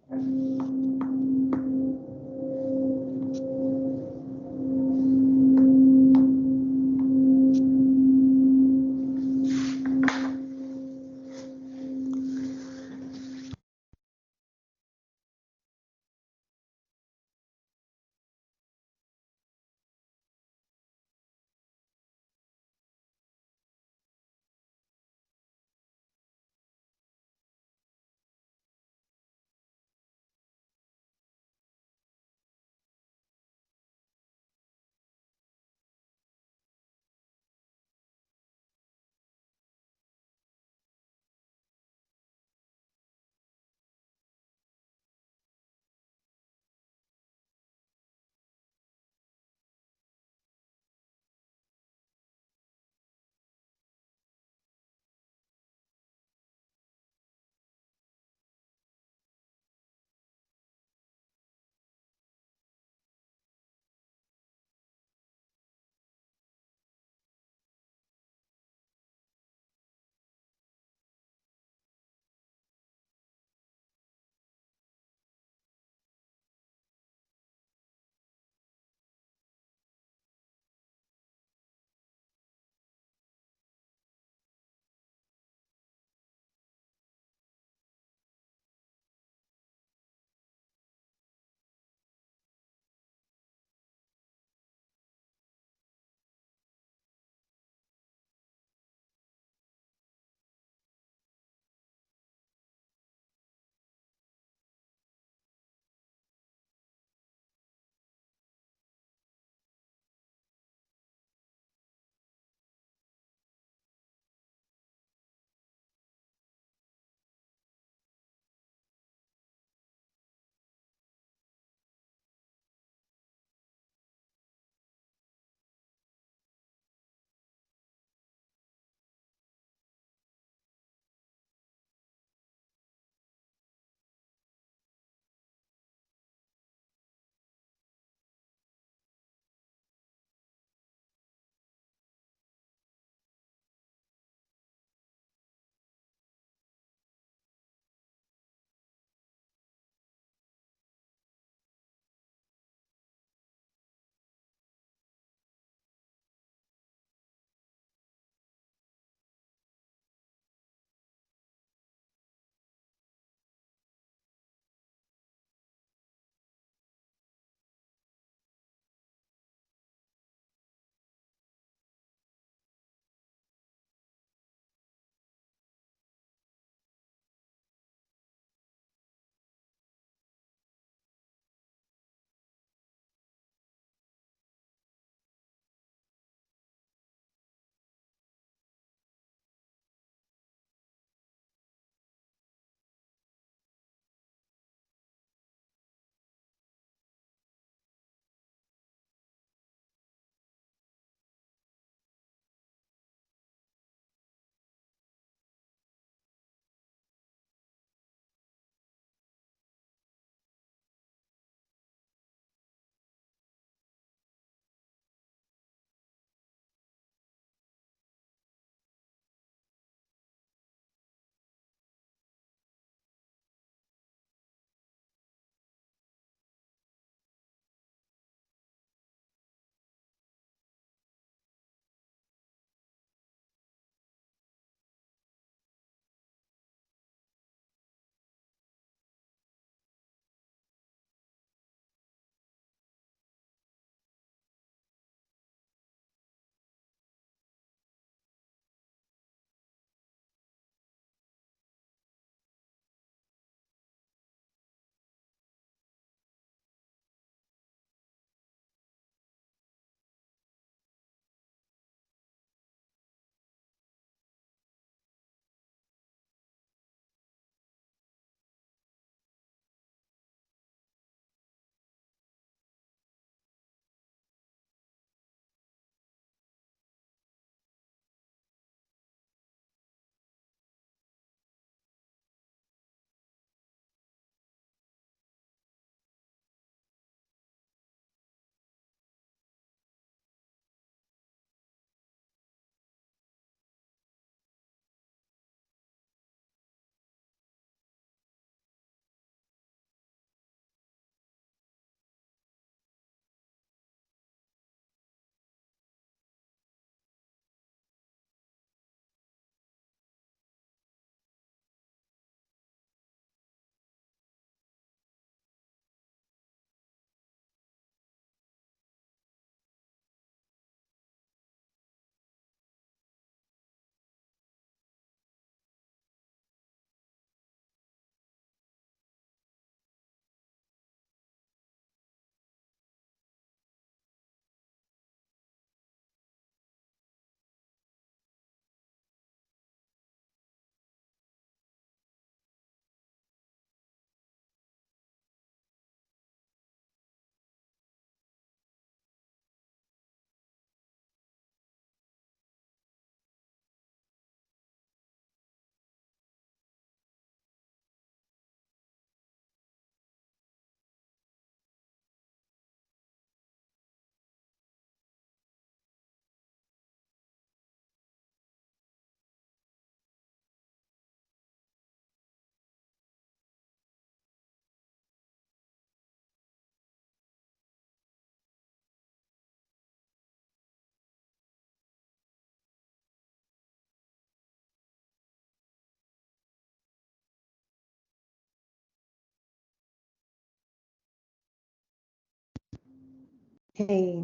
Okay,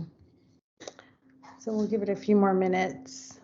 so we'll give it a few more minutes.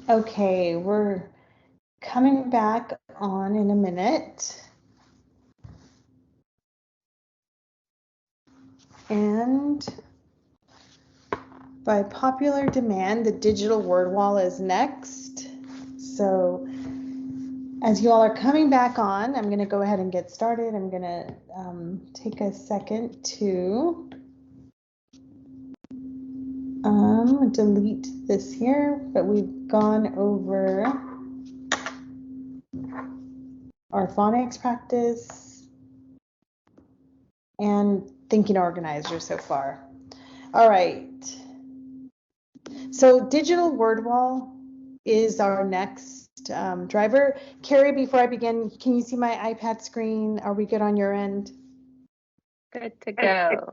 Okay, we're coming back on in a minute. And by popular demand, the digital word wall is next. So as you all are coming back on, I'm going to go ahead and get started. I'm going to take a second to delete this here, but we've gone over our phonics practice and thinking organizer so far. All right. So digital word wall is our next driver. Carrie, before I begin, can you see my iPad screen? Are we good on your end? Good to go.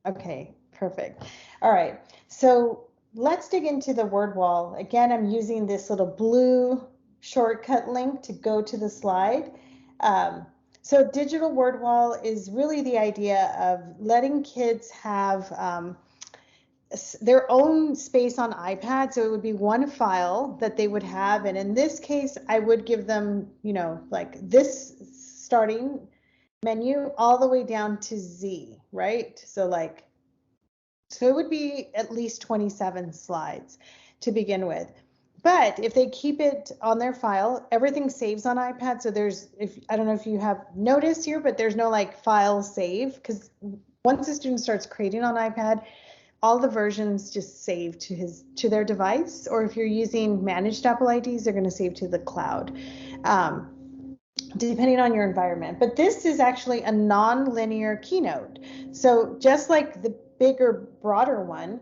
Okay, perfect. All right, so let's dig into the word wall. Again, I'm using this little blue shortcut link to go to the slide. So digital word wall is really the idea of letting kids have their own space on iPad. So it would be one file that they would have. And in this case, I would give them, like this starting menu all the way down to Z, right? So it would be at least 27 slides to begin with. But if they keep it on their file, everything saves on iPad. So I don't know if you have noticed here, but there's no like file save, because once a student starts creating on iPad, all the versions just save to their device. Or if you're using managed Apple IDs, they're going to save to the cloud, depending on your environment. But this is actually a non-linear keynote. So just like the bigger, broader one,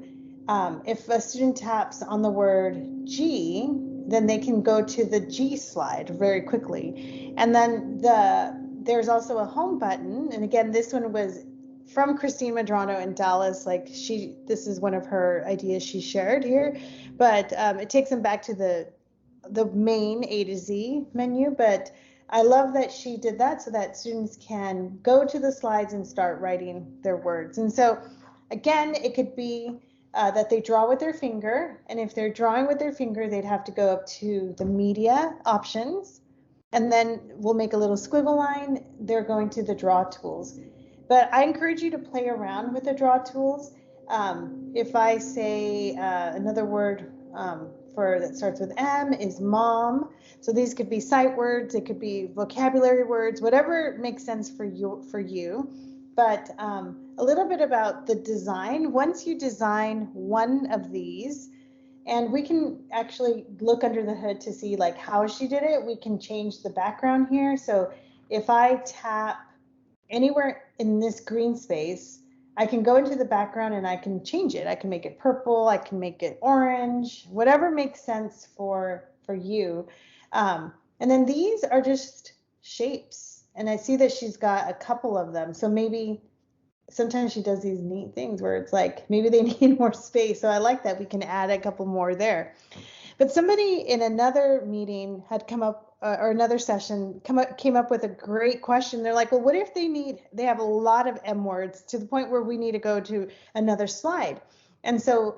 if a student taps on the word G, then they can go to the G slide very quickly. And then there's also a home button. And again, this one was from Christine Medrano in Dallas. This is one of her ideas she shared here, but it takes them back to the main A to Z menu. But I love that she did that so that students can go to the slides and start writing their words. And so again, it could be that they draw with their finger. And if they're drawing with their finger, they'd have to go up to the media options. And then we'll make a little squiggle line. They're going to the draw tools. But I encourage you to play around with the draw tools. If I say another word that starts with M is mom. So these could be sight words, it could be vocabulary words, whatever makes sense for you. But a little bit about the design. Once you design one of these, and we can actually look under the hood to see like how she did it, we can change the background here. So if I tap anywhere in this green space, I can go into the background and I can change it. I can make it purple, I can make it orange, whatever makes sense for you. And then these are just shapes. And I see that she's got a couple of them. So maybe sometimes she does these neat things where it's like, maybe they need more space. So I like that we can add a couple more there. But somebody in another meeting had come up, or another session came up with a great question. They're like, well, what if they have a lot of M words to the point where we need to go to another slide? And so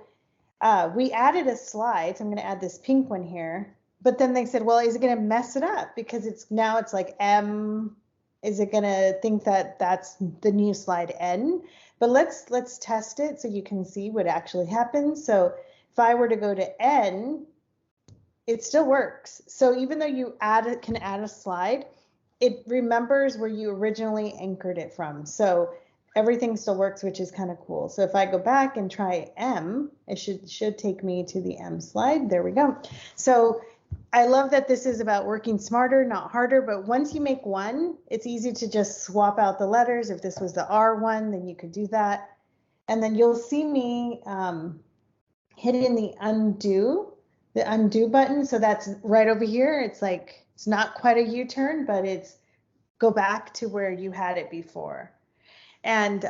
we added a slide. So I'm going to add this pink one here. But then they said, well, is it going to mess it up? Because it's like M. Is it going to think that that's the new slide N? But let's test it so you can see what actually happens. So if I were to go to N, it still works. So even though you can add a slide, it remembers where you originally anchored it from. So everything still works, which is kind of cool. So if I go back and try M, it should take me to the M slide. There we go. So I love that this is about working smarter, not harder. But once you make one, it's easy to just swap out the letters. If this was the R one, then you could do that. And then you'll see me hit in the undo button. So that's right over here. It's like, it's not quite a U-turn, but it's go back to where you had it before. And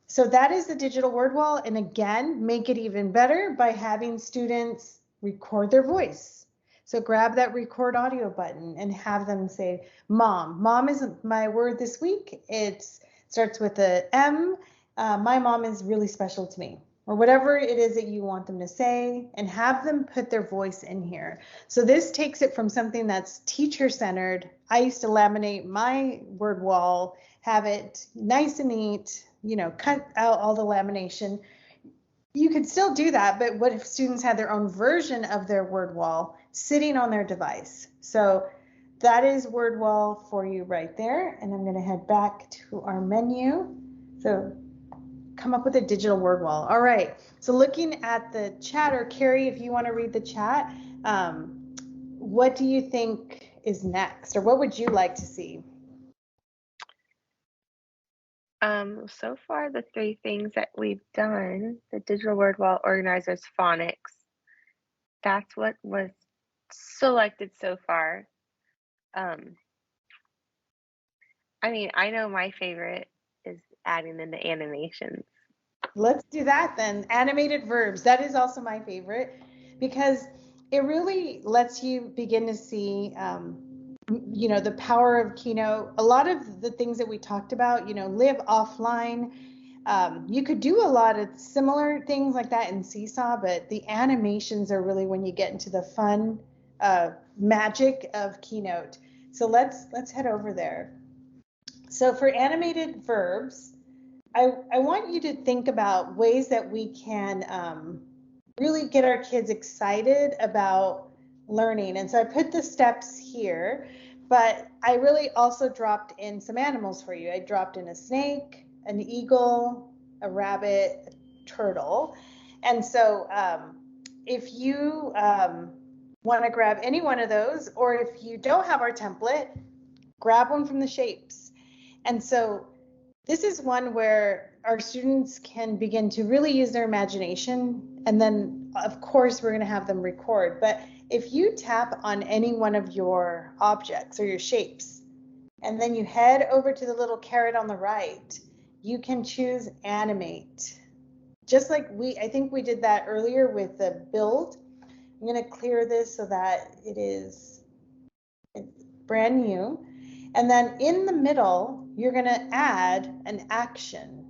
so that is the digital word wall. And again, make it even better by having students record their voice. So grab that record audio button and have them say, mom. Mom is my word this week. It starts with a M. My mom is really special to me. Or whatever it is that you want them to say, and have them put their voice in here. So this takes it from something that's teacher-centered. I used to laminate my word wall, have it nice and neat, cut out all the lamination. You could still do that, but what if students had their own version of their word wall sitting on their device? So that is word wall for you right there. And I'm going to head back to our menu. So come up with a digital word wall. All right. So looking at the chat, or Carrie, if you want to read the chat, what do you think is next, or what would you like to see? So far, the three things that we've done, the digital word wall organizers, phonics, that's what was selected so far. I mean, I know my favorite is adding in the animations. Let's do that then. Animated verbs. That is also my favorite, because it really lets you begin to see the power of Keynote, a lot of the things that we talked about, live offline. You could do a lot of similar things like that in Seesaw, but the animations are really when you get into the fun magic of Keynote. So let's head over there. So for animated verbs, I want you to think about ways that we can really get our kids excited about learning. And so I put the steps here, but I really also dropped in some animals for you. I dropped in a snake, an eagle, a rabbit, a turtle. And so if you want to grab any one of those, or if you don't have our template, grab one from the shapes. And so this is one where our students can begin to really use their imagination. And then, of course, we're going to have them record. But if you tap on any one of your objects or your shapes, and then you head over to the little caret on the right, you can choose animate. Just like I think we did that earlier with the build. I'm going to clear this so that it's brand new. And then in the middle, you're going to add an action.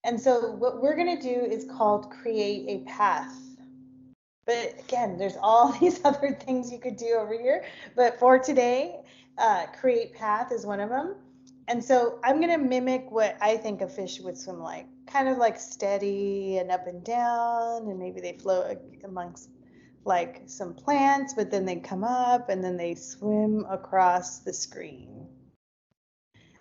And so what we're going to do is called create a path. But again, there's all these other things you could do over here. But for today, create path is one of them. And so I'm going to mimic what I think a fish would swim like, kind of like steady and up and down, and maybe they float amongst like some plants, but then they come up and then they swim across the screen.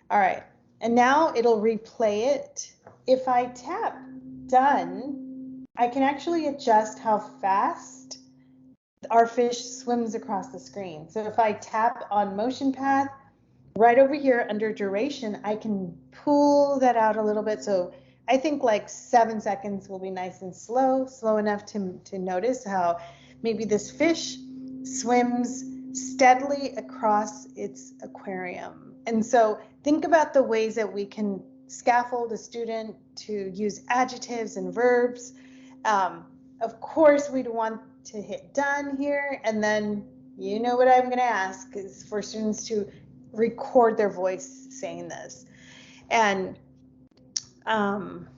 All right, and now it'll replay it. If I tap done, I can actually adjust how fast our fish swims across the screen. So if I tap on motion path, right over here under duration, I can pull that out a little bit. So I think like 7 seconds will be nice and slow enough to notice how maybe this fish swims steadily across its aquarium. And so think about the ways that we can scaffold a student to use adjectives and verbs. Of course, we'd want to hit done here. And then you know what I'm going to ask is for students to record their voice saying this. And I'll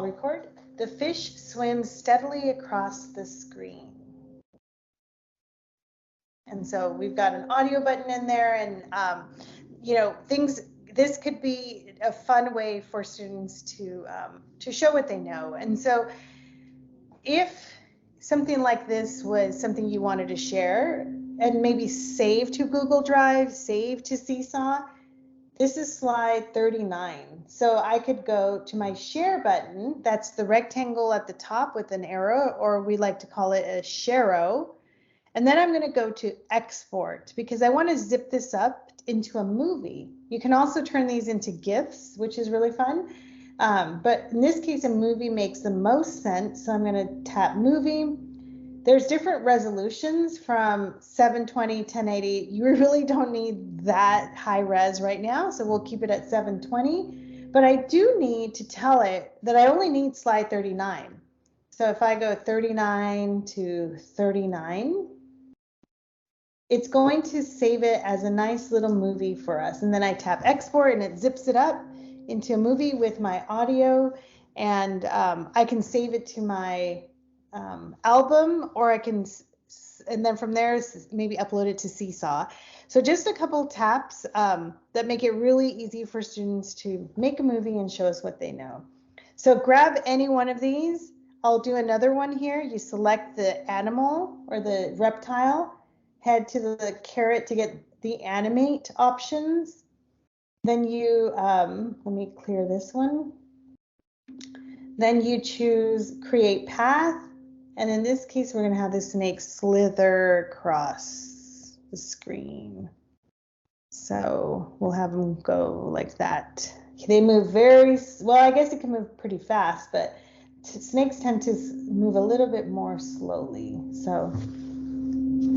record. The fish swims steadily across the screen. And so we've got an audio button in there, and this could be a fun way for students to show what they know. And so if something like this was something you wanted to share and maybe save to Google Drive, save to Seesaw, this is slide 39. So I could go to my share button. That's the rectangle at the top with an arrow, or we like to call it a sharrow. And then I'm going to go to export because I want to zip this up into a movie. You can also turn these into GIFs, which is really fun. But in this case, a movie makes the most sense. So I'm going to tap movie. There's different resolutions from 720, 1080. You really don't need that high res right now, so we'll keep it at 720. But I do need to tell it that I only need slide 39. So if I go 39 to 39, it's going to save it as a nice little movie for us. And then I tap export and it zips it up into a movie with my audio, and I can save it to my album, or I can, and then from there maybe upload it to Seesaw. So just a couple taps that make it really easy for students to make a movie and show us what they know. So grab any one of these. I'll do another one here. You select the animal or the reptile, head to the caret to get the animate options. Then you, let me clear this one. Then you choose create path. And in this case, we're going to have the snake slither across the screen. So we'll have them go like that. They move very, well, I guess it can move pretty fast, but snakes tend to move a little bit more slowly. So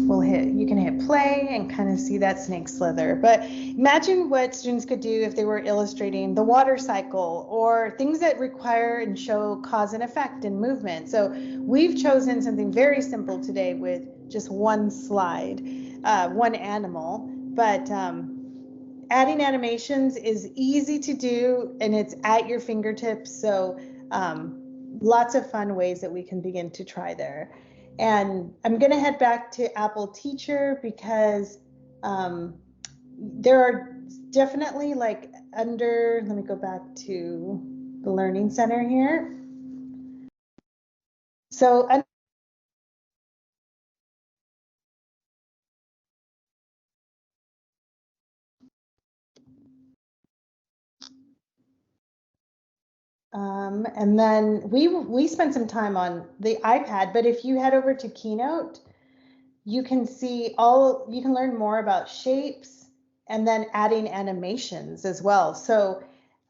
you can hit play and kind of see that snake slither. But imagine what students could do if they were illustrating the water cycle or things that require and show cause and effect and movement. So we've chosen something very simple today with just one slide. one animal, but adding animations is easy to do and it's at your fingertips. So lots of fun ways that we can begin to try there. And I'm going to head back to Apple Teacher because there are definitely like let me go back to the Learning Center here. So and then we spent some time on the iPad, but if you head over to Keynote, you can learn more about shapes and then adding animations as well. So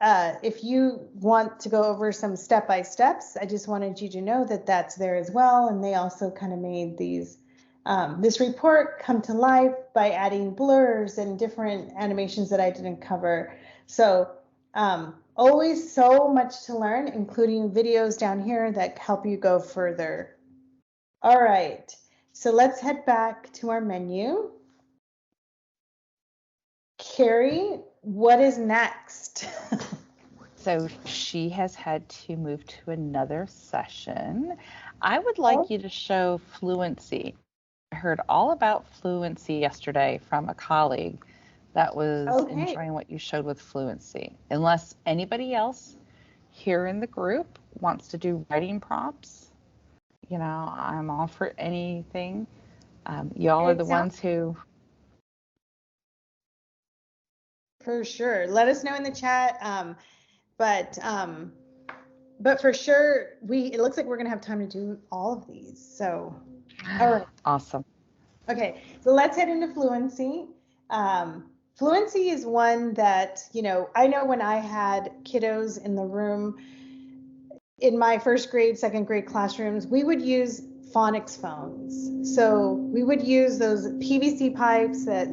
if you want to go over some step-by-steps, I just wanted you to know that that's there as well. And they also kind of made this report come to life by adding blurs and different animations that I didn't cover. So always so much to learn, including videos down here that help you go further. All right, so let's head back to our menu. Carrie, what is next? So she has had to move to another session. I would like you to show fluency. I heard all about fluency yesterday from a colleague that was enjoying what you showed with fluency. Unless anybody else here in the group wants to do writing prompts, you know, I'm all for anything. Y'all are the ones who... For sure. Let us know in the chat. But for sure, it looks like we're gonna have time to do all of these. So, all right. Awesome. Okay, so let's head into fluency. Fluency is one that, you know, I know when I had kiddos in the room in my first grade, second grade classrooms, we would use phonics phones. So we would use those PVC pipes that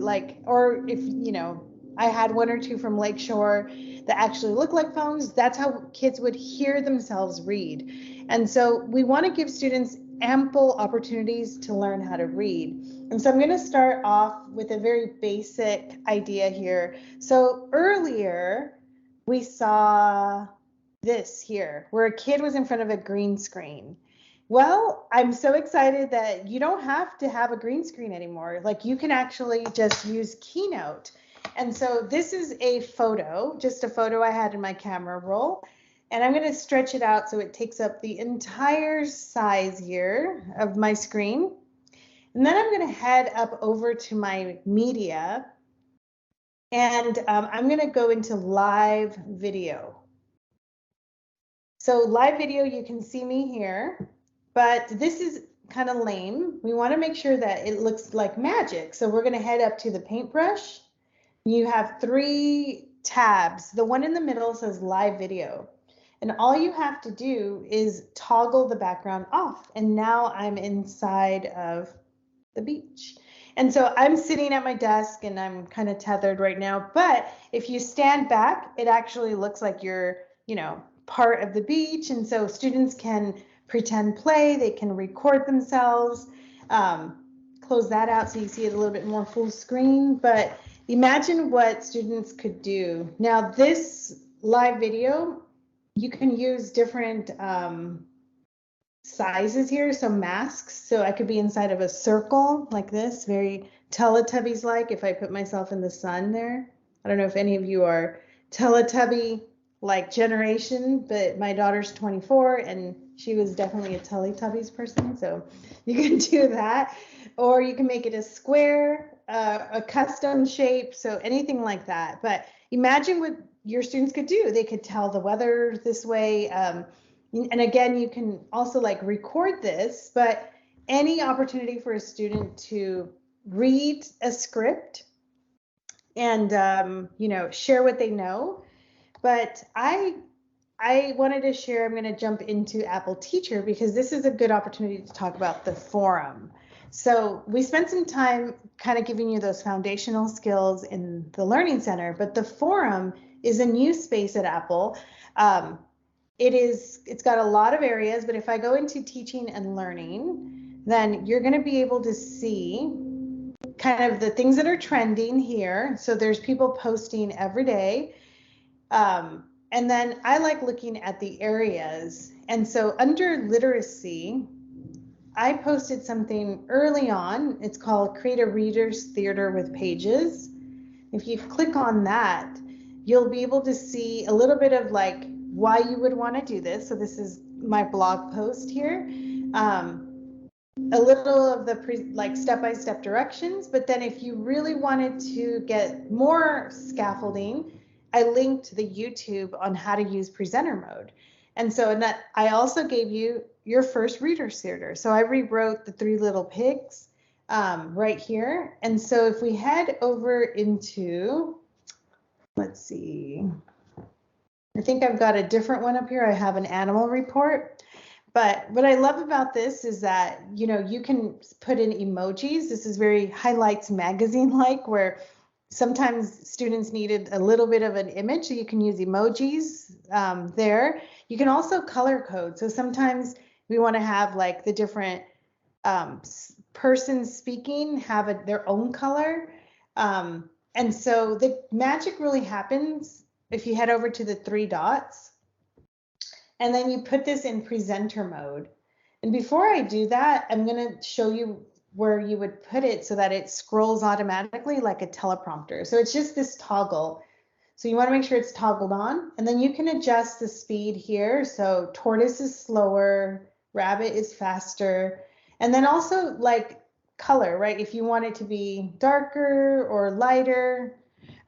or if, you know, I had one or two from Lakeshore that actually look like phones. That's how kids would hear themselves read. And so we want to give students ample opportunities to learn how to read. And so I'm going to start off with a very basic idea here. So earlier we saw this here, where a kid was in front of a green screen. Well, I'm so excited that you don't have to have a green screen anymore. Like you can actually just use Keynote. And so this is a photo, just a photo I had in my camera roll. And I'm going to stretch it out so it takes up the entire size here of my screen. And then I'm going to head up over to my media. And I'm going to go into live video. So live video, you can see me here, but this is kind of lame. We want to make sure that it looks like magic. So we're going to head up to the paintbrush. You have 3 tabs. The one in the middle says live video. And all you have to do is toggle the background off. And now I'm inside of the beach. And so I'm sitting at my desk and I'm kind of tethered right now. But if you stand back, it actually looks like you're, you know, part of the beach. And so students can pretend play, they can record themselves, close that out so you see it a little bit more full screen. But imagine what students could do. Now this live video, you can use different sizes here, so masks. So I could be inside of a circle like this, very Teletubbies like, if I put myself in the sun there. I don't know if any of you are Teletubby like generation, but my daughter's 24 and she was definitely a Teletubbies person, so you can do that. Or you can make it a square, a custom shape, so anything like that. But imagine what your students could do. They could tell the weather this way. And again, you can also like record this, but any opportunity for a student to read a script and you know, share what they know. But I wanted to share, I'm going to jump into Apple Teacher because this is a good opportunity to talk about the forum. So we spent some time kind of giving you those foundational skills in the Learning Center, but the forum is a new space at Apple. It's got a lot of areas, but if I go into teaching and learning, then you're going to be able to see kind of the things that are trending here. So there's people posting every day. And then I like looking at the areas. And so under literacy, I posted something early on. It's called Create a Reader's Theater with Pages. If you click on that, you'll be able to see a little bit of like why you would want to do this. So this is my blog post here. A little of the like step-by-step directions, but then if you really wanted to get more scaffolding, I linked the YouTube on how to use presenter mode. And so in that, I also gave you your first reader's theater. So I rewrote the Three Little Pigs right here. And so if we head over into, let's see, I think I've got a different one up here. I have an animal report. But what I love about this is that, you know, you can put in emojis. This is very Highlights magazine-like, where sometimes students needed a little bit of an image, so you can use emojis there. You can also color code. So sometimes we want to have like the different persons speaking have their own color. And so the magic really happens if you head over to the three dots. And then you put this in presenter mode. And before I do that, I'm going to show you where you would put it so that it scrolls automatically like a teleprompter. So it's just this toggle. So you want to make sure it's toggled on. And then you can adjust the speed here. So tortoise is slower, rabbit is faster. And then also like color, right? If you want it to be darker or lighter,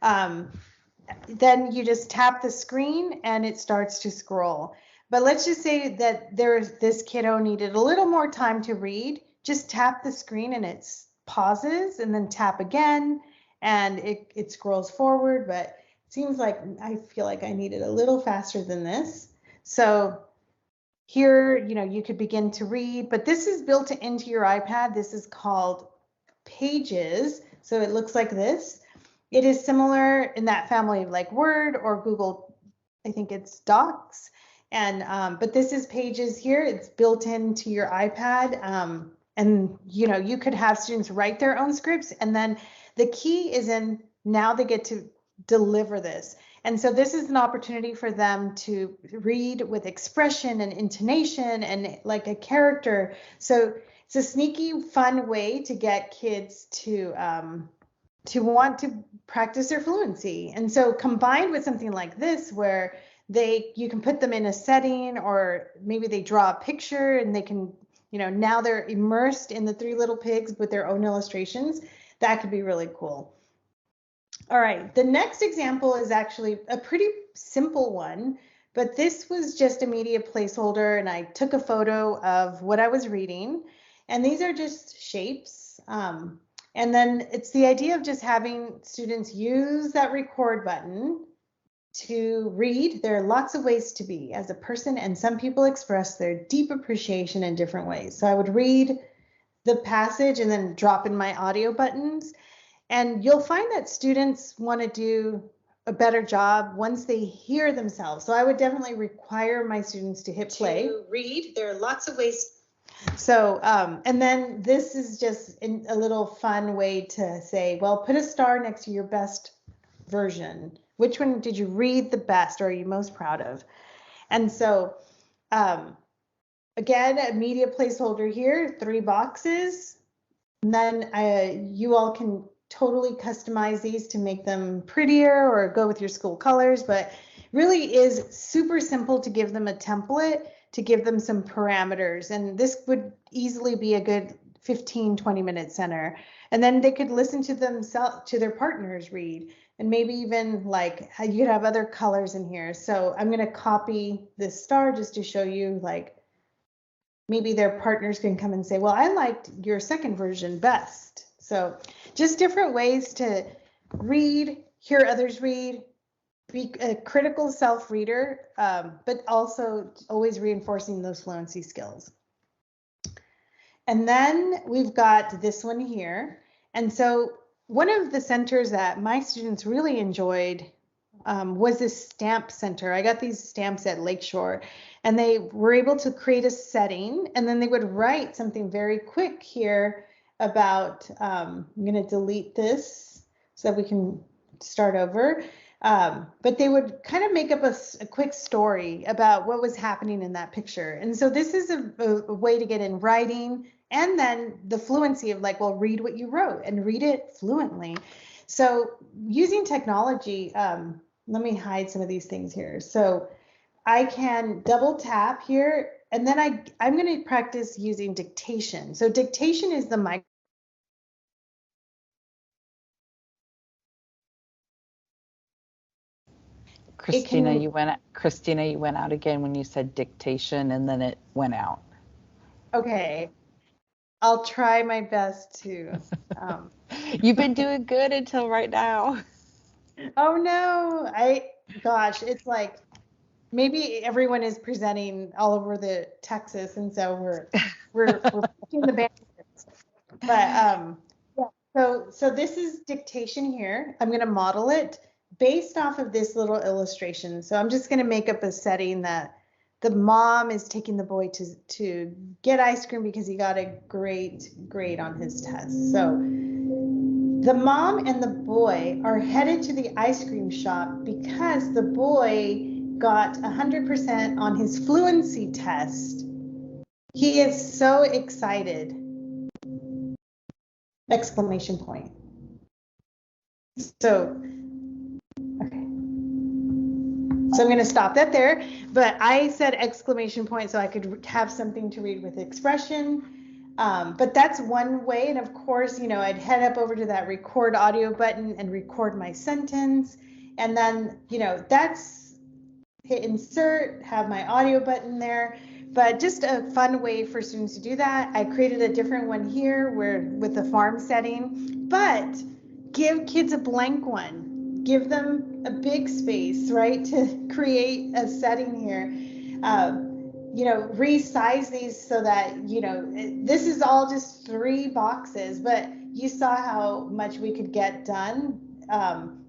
then you just tap the screen and it starts to scroll. But let's just say that this kiddo needed a little more time to read. Just tap the screen and it pauses, and then tap again and it scrolls forward. But it seems like I feel like I need it a little faster than this. So here, you know, you could begin to read, but this is built into your iPad. This is called Pages. So it looks like this. It is similar in that family of like Word or Google, I think it's Docs. And but this is Pages here. It's built into your iPad. And you know, you could have students write their own scripts, and then the key is in now they get to deliver this. And so this is an opportunity for them to read with expression and intonation and like a character. So it's a sneaky, fun way to get kids to want to practice their fluency. And so combined with something like this, where you can put them in a setting, or maybe they draw a picture and they can, you know, now they're immersed in the Three Little Pigs with their own illustrations. That could be really cool. All right, the next example is actually a pretty simple one, but this was just a media placeholder, and I took a photo of what I was reading, and these are just shapes. And then it's the idea of just having students use that record button to read. There are lots of ways to be as a person, and some people express their deep appreciation in different ways. So I would read the passage and then drop in my audio buttons. And you'll find that students want to do a better job once they hear themselves. So I would definitely require my students to hit play. To read, there are lots of ways. So, and then this is just a little fun way to say, well, put a star next to your best version. Which one did you read the best, or are you most proud of? And so, again, a media placeholder here, 3 boxes. And then you all can totally customize these to make them prettier or go with your school colors, but really is super simple to give them a template, to give them some parameters. And this would easily be a good 15-20 minute center. And then they could listen to themselves, to their partners read, and maybe even like you could have other colors in here. So I'm going to copy this star just to show you, like maybe their partners can come and say, well, I liked your second version best. So just different ways to read, hear others read, be a critical self-reader, but also always reinforcing those fluency skills. And then we've got this one here. And so one of the centers that my students really enjoyed was this stamp center. I got these stamps at Lakeshore, and they were able to create a setting, and then they would write something very quick here about, I'm going to delete this so that we can start over. But they would kind of make up a quick story about what was happening in that picture. And so this is a way to get in writing, and then the fluency of like, well, read what you wrote and read it fluently. So using technology, let me hide some of these things here. So I can double tap here, and then I'm going to practice using dictation. So dictation is the mic. Christina, you went out again when you said dictation, and then it went out. Okay. I'll try my best to. You've been doing good until right now. Oh no, gosh, it's like maybe everyone is presenting all over the Texas, and so we're pushing the bandwidth. But yeah, so this is dictation here. I'm gonna model it based off of this little illustration. So I'm just gonna make up a setting that the mom is taking the boy to get ice cream because he got a great grade on his test. So the mom and the boy are headed to the ice cream shop because the boy got 100% on his fluency test. He is so excited! Exclamation point. So, okay. So I'm going to stop that there, but I said exclamation point so I could have something to read with expression. But that's one way. And of course, you know, I'd head up over to that record audio button and record my sentence. And then, you know, that's hit insert, have my audio button there. But just a fun way for students to do that. I created a different one here with the farm setting, but give kids a blank one. Give them a big space, right, to create a setting here. You know, resize these so that, you know, this is all just 3 boxes, but you saw how much we could get done.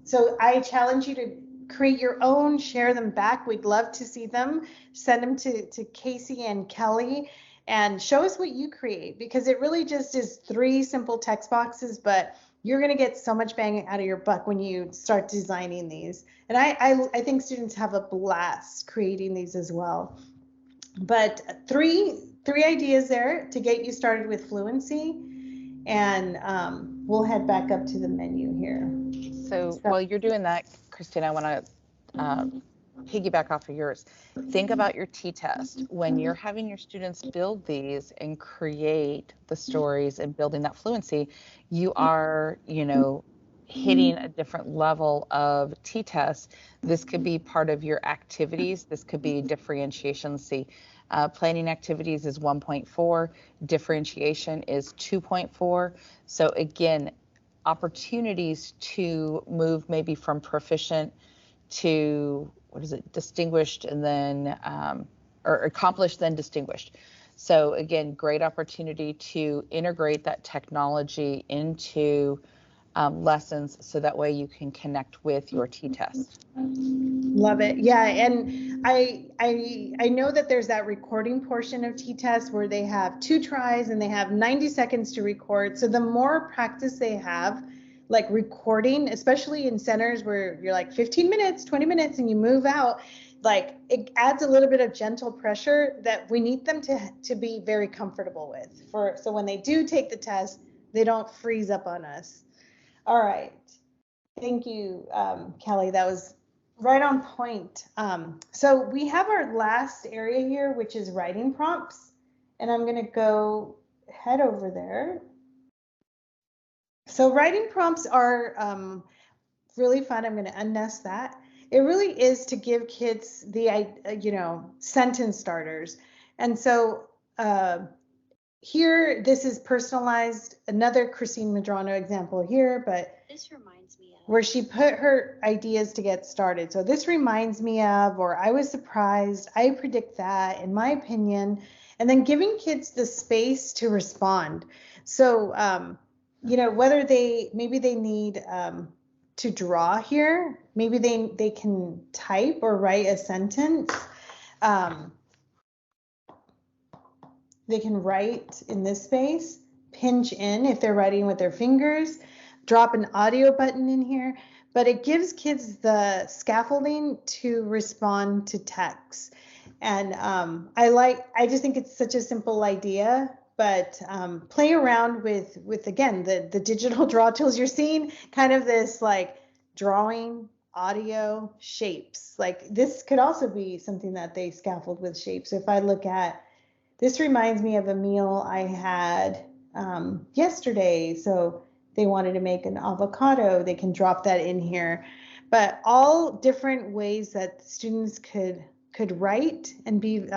So I challenge you to create your own, share them back. We'd love to see them. Send them to Casey and Kelly and show us what you create, because it really just is 3 simple text boxes, but you're going to get so much bang out of your buck when you start designing these. And I think students have a blast creating these as well. But three ideas there to get you started with fluency, and we'll head back up to the menu here. So while you're doing that, Christina, I want to piggyback off of yours. Think about your t-test. When you're having your students build these and create the stories and building that fluency, you are, you know, hitting a different level of t-test. This could be part of your activities. This could be differentiation. See, planning activities is 1.4, differentiation is 2.4. So again, opportunities to move maybe from proficient to, what is it, distinguished, and then, or accomplished, then distinguished. So again, great opportunity to integrate that technology into lessons so that way you can connect with your t-test. Love it. Yeah, and I know that there's that recording portion of t-test where they have 2 tries and they have 90 seconds to record. So the more practice they have, like recording, especially in centers where you're like 15 minutes, 20 minutes, and you move out, like it adds a little bit of gentle pressure that we need them to be very comfortable with. So when they do take the test, they don't freeze up on us. All right. Thank you, Kelly. That was right on point. So we have our last area here, which is writing prompts. And I'm going to head over there. So writing prompts are really fun. I'm going to unnest that. It really is to give kids the, you know, sentence starters. And so here, this is personalized. Another Christine Medrano example here, but this reminds me of where she put her ideas to get started. So this reminds me of, or I was surprised, I predict that, in my opinion, and then giving kids the space to respond. So, you know, whether maybe they need to draw here, maybe they can type or write a sentence. They can write in this space. pinch in if they're writing with their fingers, drop an audio button in here, but it gives kids the scaffolding to respond to text. And I just think it's such a simple idea, but play around with again, the digital draw tools. You're seeing kind of this like drawing, audio, shapes. Like this could also be something that they scaffold with shapes. If I look at, this reminds me of a meal I had yesterday. So they wanted to make an avocado, they can drop that in here. But all different ways that students could write and be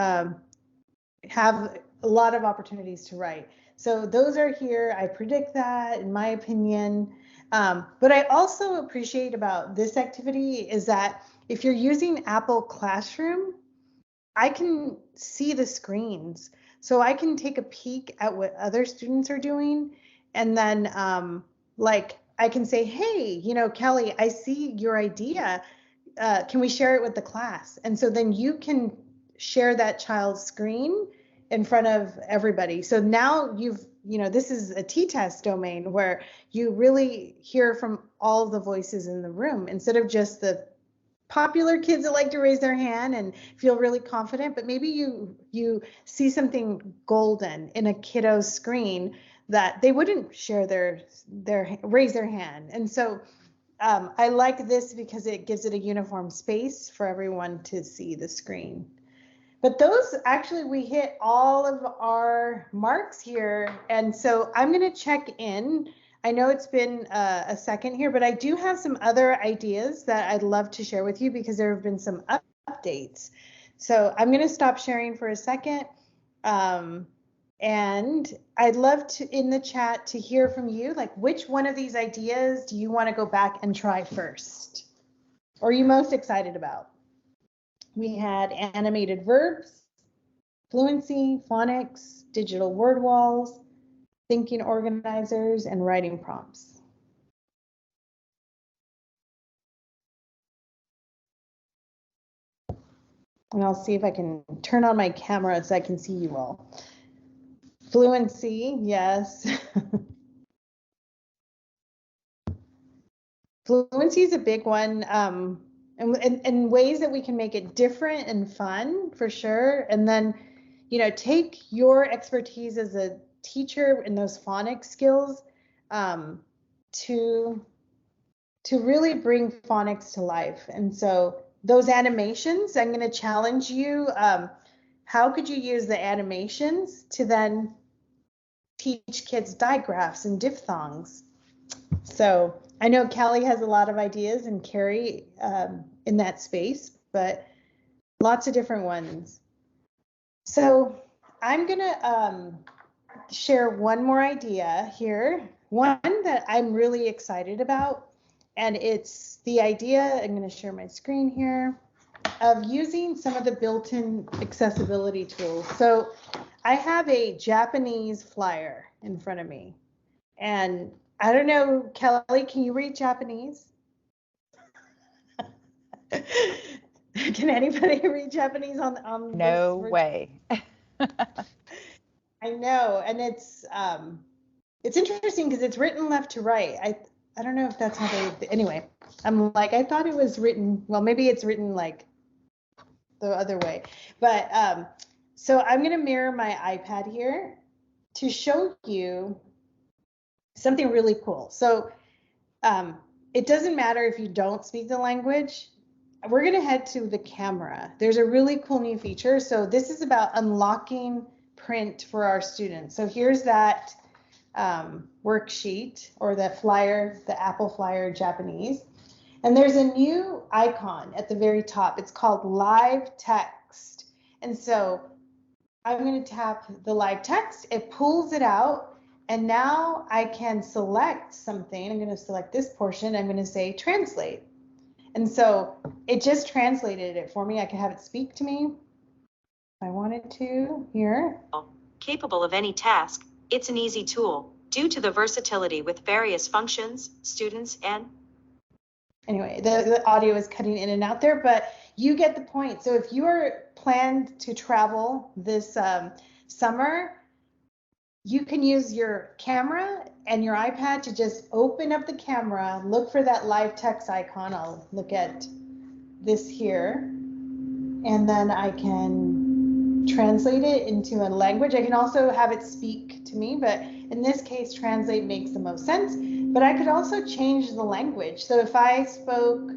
have a lot of opportunities to write. So those are here. I predict that, in my opinion. But I also appreciate about this activity is that if you're using Apple Classroom, I can see the screens. So I can take a peek at what other students are doing. And then like I can say, hey, you know, Kelly, I see your idea. Can we share it with the class? And so then you can share that child's screen in front of everybody. So now this is a T-test domain where you really hear from all the voices in the room instead of just the popular kids that like to raise their hand and feel really confident, but maybe you see something golden in a kiddo's screen that they wouldn't share their raise their hand. And so I like this because it gives it a uniform space for everyone to see the screen. But those actually, we hit all of our marks here. And so I'm going to check in. I know it's been a second here, but I do have some other ideas that I'd love to share with you because there have been some updates. So I'm going to stop sharing for a second. And I'd love to, in the chat, to hear from you, like which one of these ideas do you want to go back and try first? Or are you most excited about? We had animated verbs, fluency, phonics, digital word walls, thinking organizers, and writing prompts. And I'll see if I can turn on my camera so I can see you all. Fluency, yes. Fluency is a big one. And ways that we can make it different and fun for sure. And then, you know, take your expertise as a teacher in those phonics skills to really bring phonics to life. And so those animations, I'm going to challenge you. How could you use the animations to then teach kids digraphs and diphthongs? So I know Callie has a lot of ideas and Carrie in that space, but lots of different ones. So I'm gonna share one more idea here, one that I'm really excited about, and it's the idea, I'm gonna share my screen here, of using some of the built-in accessibility tools. So I have a Japanese flyer in front of me, and I don't know, Kelly, can you read Japanese? Can anybody read Japanese on No this? way. I know, and it's interesting because it's written left to right. I don't know if that's how they, anyway, I'm like, I thought it was written, well, maybe it's written like the other way. But so I'm going to mirror my iPad here to show you something really cool. So it doesn't matter if you don't speak the language. We're going to head to the camera. There's a really cool new feature. So this is about unlocking print for our students. So here's that worksheet or the flyer, the Apple flyer Japanese. And there's a new icon at the very top. It's called live text. And so I'm going to tap the live text. It pulls it out. And now I can select something. I'm going to select this portion. I'm going to say translate. And so it just translated it for me. I can have it speak to me if I wanted to here. Capable of any task, it's an easy tool due to the versatility with various functions, students, and anyway, the audio is cutting in and out there, but you get the point. So if you are planned to travel this summer, you can use your camera and your iPad to just open up the camera, look for that live text icon. I'll look at this here, and then I can translate it into a language. I can also have it speak to me, but in this case, translate makes the most sense. But I could also change the language. So if I spoke,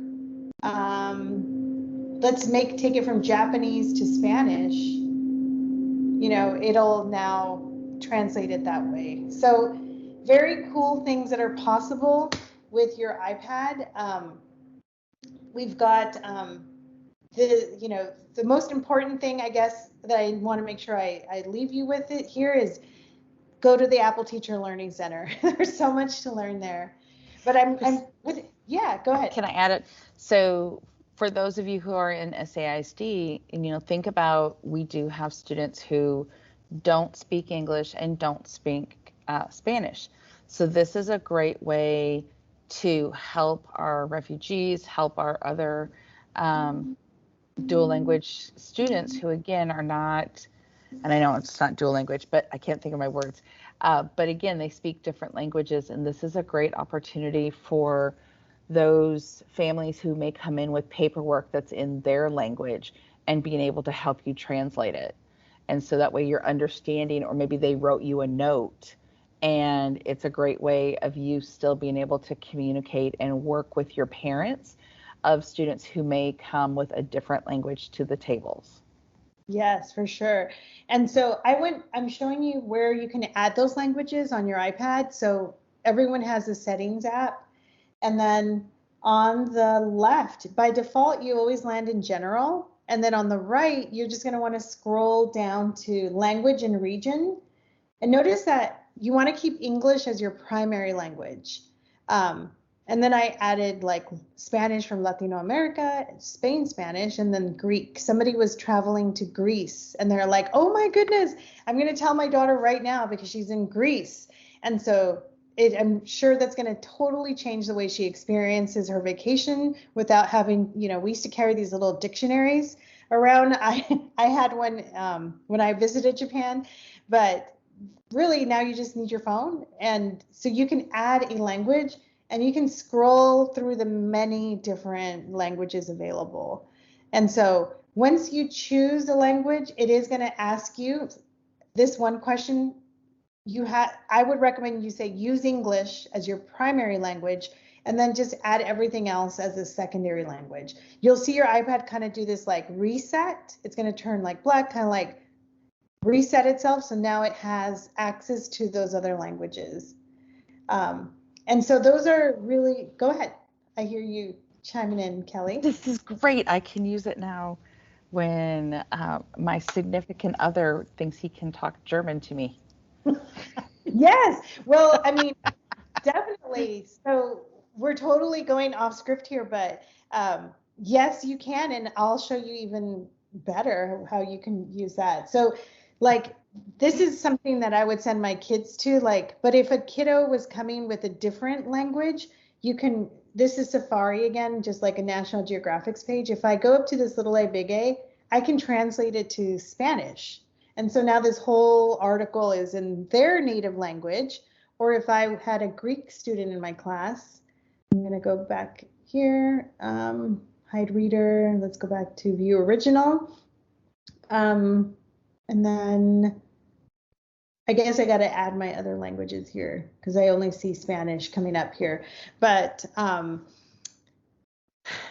let's take it from Japanese to Spanish, it'll now translate it that way. So very cool things that are possible with your iPad. We've got the most important thing, I guess, that I want to make sure I leave you with it here is go to the Apple Teacher Learning Center. There's so much to learn there. But yeah, go ahead. Can I add it? So for those of you who are in SAISD, think about, we do have students who don't speak English and don't speak Spanish. So this is a great way to help our refugees, help our other dual language students who, again, are not, and I know it's not dual language, but I can't think of my words. But again, they speak different languages, and this is a great opportunity for those families who may come in with paperwork that's in their language and being able to help you translate it. And so that way you're understanding, or maybe they wrote you a note, and it's a great way of you still being able to communicate and work with your parents of students who may come with a different language to the tables. Yes, for sure. And so I'm showing you where you can add those languages on your iPad. So everyone has the settings app. And then on the left, by default, you always land in general. And then on the right, you're just going to want to scroll down to language and region. And notice that you want to keep English as your primary language. And then I added like Spanish from Latino America, Spain Spanish, and then Greek. Somebody was traveling to Greece and they're like, oh my goodness, I'm going to tell my daughter right now because she's in Greece. And so I'm sure that's going to totally change the way she experiences her vacation without having, we used to carry these little dictionaries around. I had one when I visited Japan, but really now you just need your phone. And so you can add a language and you can scroll through the many different languages available. And so once you choose a language, it is going to ask you this one question. I would recommend you say use English as your primary language and then just add everything else as a secondary language. You'll see your iPad kind of do this like reset. It's going to turn like black, kind of like reset itself. So now it has access to those other languages. And so those are really, go ahead. I hear you chiming in, Kelly. This is great. I can use it now when my significant other thinks he can talk German to me. Yes. Well, I mean, definitely. So we're totally going off script here, but yes, you can. And I'll show you even better how you can use that. So like, this is something that I would send my kids to, like, but if a kiddo was coming with a different language, this is Safari again, just like a National Geographic's page. If I go up to this little A, big A, I can translate it to Spanish. And so now this whole article is in their native language. Or if I had a Greek student in my class, I'm going to go back here, hide reader. Let's go back to view original. And then I guess I got to add my other languages here because I only see Spanish coming up here. But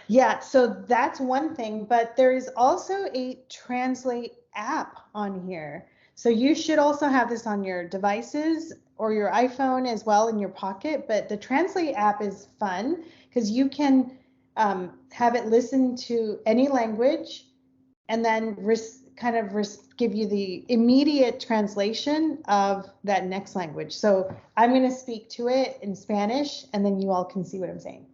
yeah, so that's one thing. But there is also a Translate app on here. So you should also have this on your devices or your iPhone as well in your pocket. But the Translate app is fun because you can have it listen to any language and then give you the immediate translation of that next language. So I'm going to speak to it in Spanish and then you all can see what I'm saying.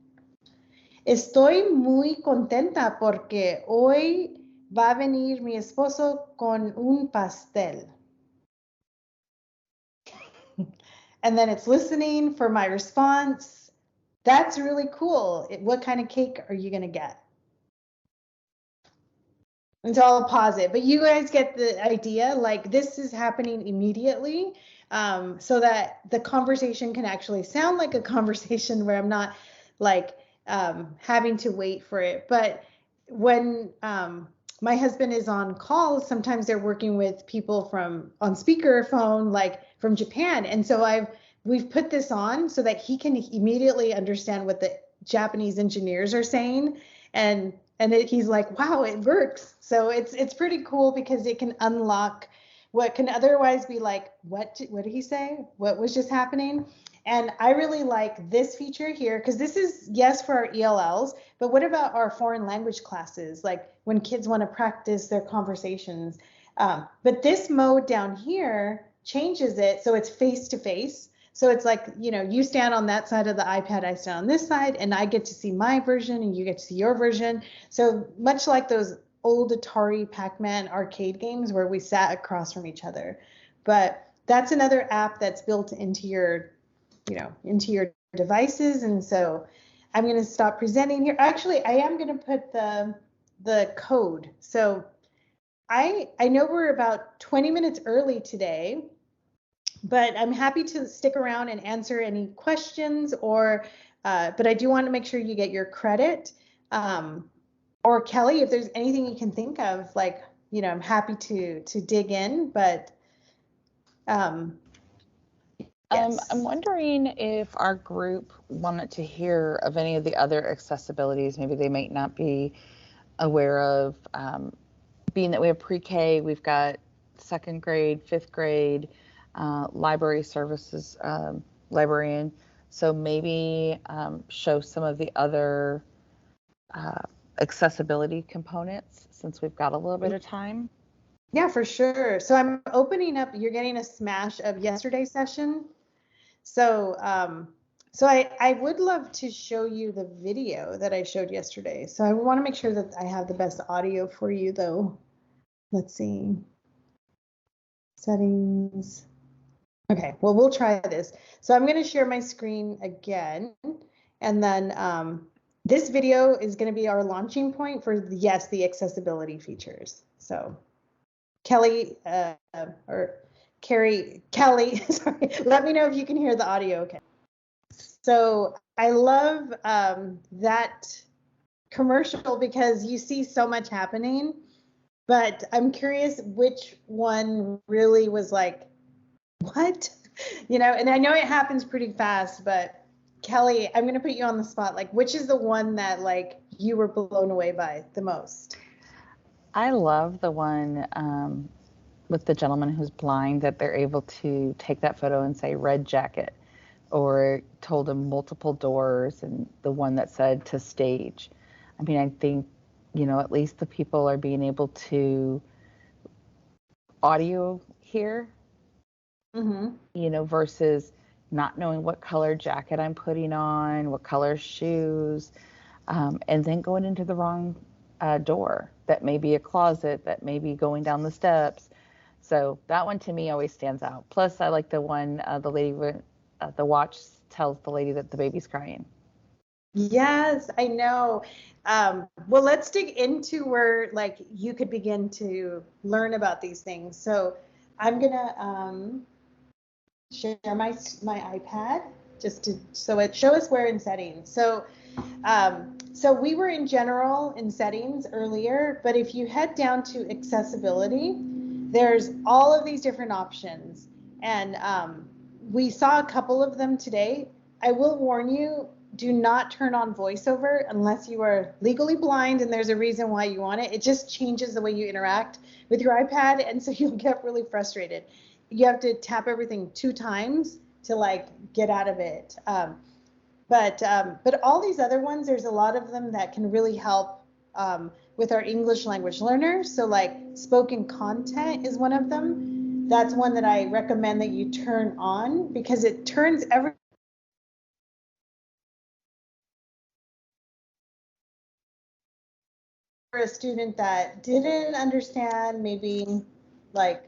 Estoy muy contenta porque hoy va a venir mi esposo con un pastel. And then it's listening for my response. That's really cool. What kind of cake are you going to get? And so I'll pause it, but you guys get the idea. Like this is happening immediately. so that the conversation can actually sound like a conversation where I'm not like having to wait for it. But when my husband is on calls, sometimes they're working with people on speakerphone, like from Japan. And so we've put this on so that he can immediately understand what the Japanese engineers are saying. He's like, wow, it works. So it's pretty cool because it can unlock what can otherwise be like, what did he say? What was just happening? And I really like this feature here because this is, yes, for our ELLs, but what about our foreign language classes? Like when kids want to practice their conversations. But this mode down here changes it so it's face to face. So it's like, you stand on that side of the iPad, I stand on this side, and I get to see my version and you get to see your version. So much like those old Atari Pac-Man arcade games where we sat across from each other. But that's another app that's built into your devices. And so I'm going to stop presenting here. Actually, I am going to put the code. So I know we're about 20 minutes early today, but I'm happy to stick around and answer any questions but I do want to make sure you get your credit. Or Kelly, if there's anything you can think of, like, I'm happy to dig in, but yes. I'm wondering if our group wanted to hear of any of the other accessibilities maybe they might not be aware of, being that we have pre-K, we've got second grade, fifth grade, library services, librarian. So maybe show some of the other accessibility components since we've got a little bit of time. Yeah, for sure. So I'm opening up, you're getting a smash of yesterday's session. So I would love to show you the video that I showed yesterday. So I want to make sure that I have the best audio for you though. Let's see. Settings. Okay, well, we'll try this. So I'm going to share my screen again. And then this video is going to be our launching point for, yes, the accessibility features. So Kelly, Kelly, sorry, let me know if you can hear the audio okay. So I love that commercial because you see so much happening, but I'm curious which one really was like, what? And I know it happens pretty fast, but Kelly, I'm going to put you on the spot. Like, which is the one that like you were blown away by the most? I love the one with the gentleman who's blind, that they're able to take that photo and say red jacket, or told him multiple doors, and the one that said to stage. I mean, I think, at least the people are being able to audio hear, versus not knowing what color jacket I'm putting on, what color shoes, and then going into the wrong door. That may be a closet, that may be going down the steps. So that one to me always stands out. Plus, I like the one, the lady with the watch tells the lady that the baby's crying. Yes, I know. Well, let's dig into where like you could begin to learn about these things. So I'm gonna share my iPad just to show us where in settings. So we were in general in settings earlier, but if you head down to accessibility, there's all of these different options, and we saw a couple of them today. I will warn you, do not turn on voiceover unless you are legally blind and there's a reason why you want it. It just changes the way you interact with your iPad, and so you'll get really frustrated. You have to tap everything 2 times to like get out of it. But all these other ones, there's a lot of them that can really help with our English language learners. So like spoken content is one of them. That's one that I recommend that you turn on because it turns every for a student that didn't understand, maybe like,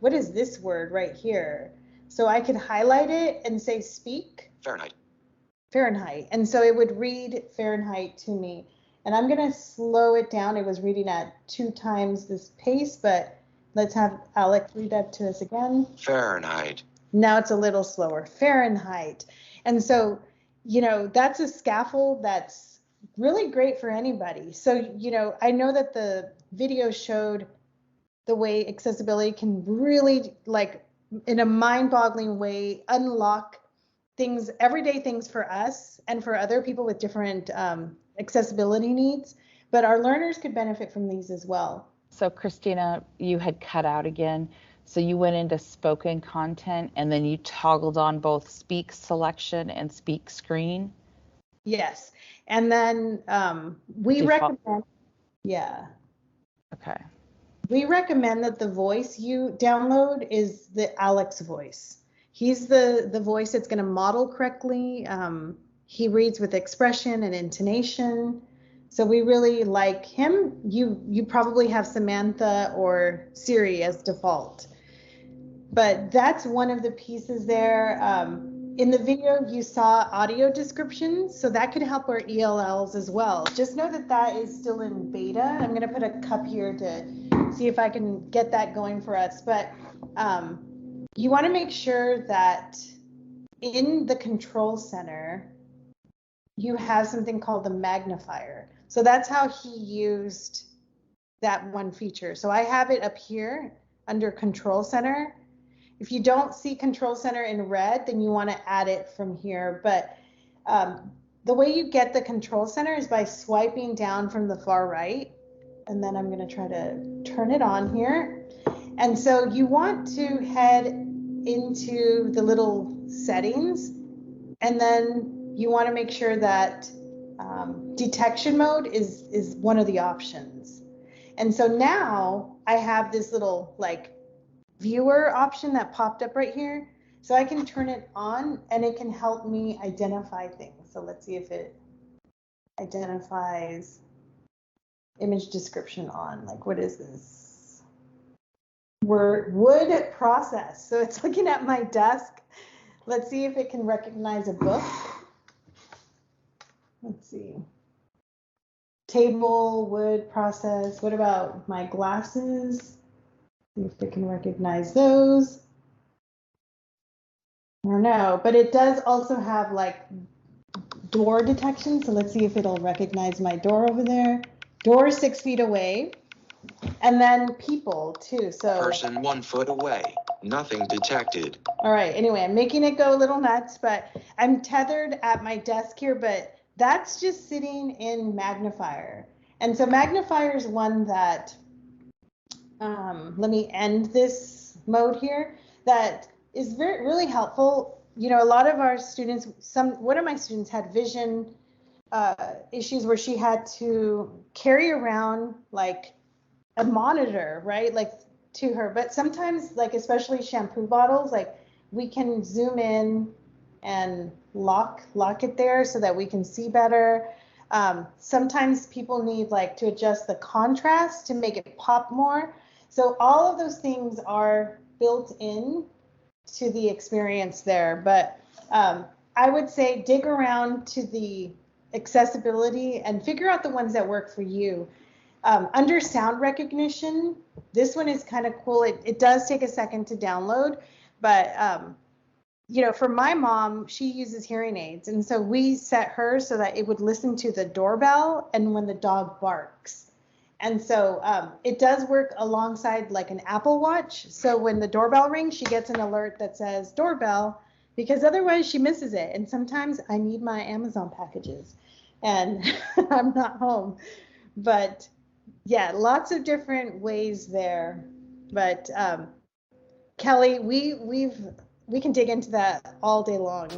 what is this word right here? So I could highlight it and say speak. Fahrenheit. And so it would read Fahrenheit to me. And I'm going to slow it down. It was reading at 2 times this pace, but let's have Alex read that to us again. Fahrenheit. Now it's a little slower, Fahrenheit. And so, that's a scaffold that's really great for anybody. So, I know that the video showed the way accessibility can really, like, in a mind-boggling way, unlock things, everyday things for us and for other people with different accessibility needs. But our learners could benefit from these as well. So Christina, you had cut out again. So you went into spoken content and then you toggled on both speak selection and speak screen? Yes. And then we recommend, yeah. Okay. We recommend that the voice you download is the Alex voice. He's the voice that's going to model correctly. He reads with expression and intonation. So we really like him. You probably have Samantha or Siri as default. But that's one of the pieces there. In the video, you saw audio descriptions, so that could help our ELLs as well. Just know that that is still in beta. I'm going to put a cup here to see if I can get that going for us. But you want to make sure that in the control center, you have something called the magnifier. So that's how he used that one feature. So I have it up here under control center. If you don't see control center in red, then you want to add it from here. But the way you get the control center is by swiping down from the far right. And then I'm going to try to turn it on here. And so you want to head into the little settings. And then you want to make sure that detection mode is one of the options. And so now I have this little like viewer option that popped up right here. So I can turn it on and it can help me identify things. So let's see if it identifies image description on. Like, what is this? Wood process. So it's looking at my desk. Let's see if it can recognize a book. Let's see. Table, wood process. What about my glasses? See if they can recognize those. I don't know, but it does also have like door detection. So let's see if it'll recognize my door over there. Door 6 feet away. And then people too. So person 1 foot away. Nothing detected. All right. Anyway, I'm making it go a little nuts, but I'm tethered at my desk here, but that's just sitting in magnifier. And so magnifier is one that, let me end this mode here, that is really helpful. A lot of our students, one of my students had vision issues where she had to carry around like a monitor, right? Like to her, but sometimes like, especially shampoo bottles, like we can zoom in and lock it there so that we can see better. Sometimes people need like to adjust the contrast to make it pop more. So all of those things are built in to the experience there. But I would say dig around to the accessibility and figure out the ones that work for you. Under sound recognition, this one is kind of cool. It does take a second to download, but for my mom, she uses hearing aids. And so we set her so that it would listen to the doorbell and when the dog barks. And so it does work alongside like an Apple Watch. So when the doorbell rings, she gets an alert that says doorbell, because otherwise she misses it. And sometimes I need my Amazon packages and I'm not home. But yeah, lots of different ways there. But Kelly, we can dig into that all day long.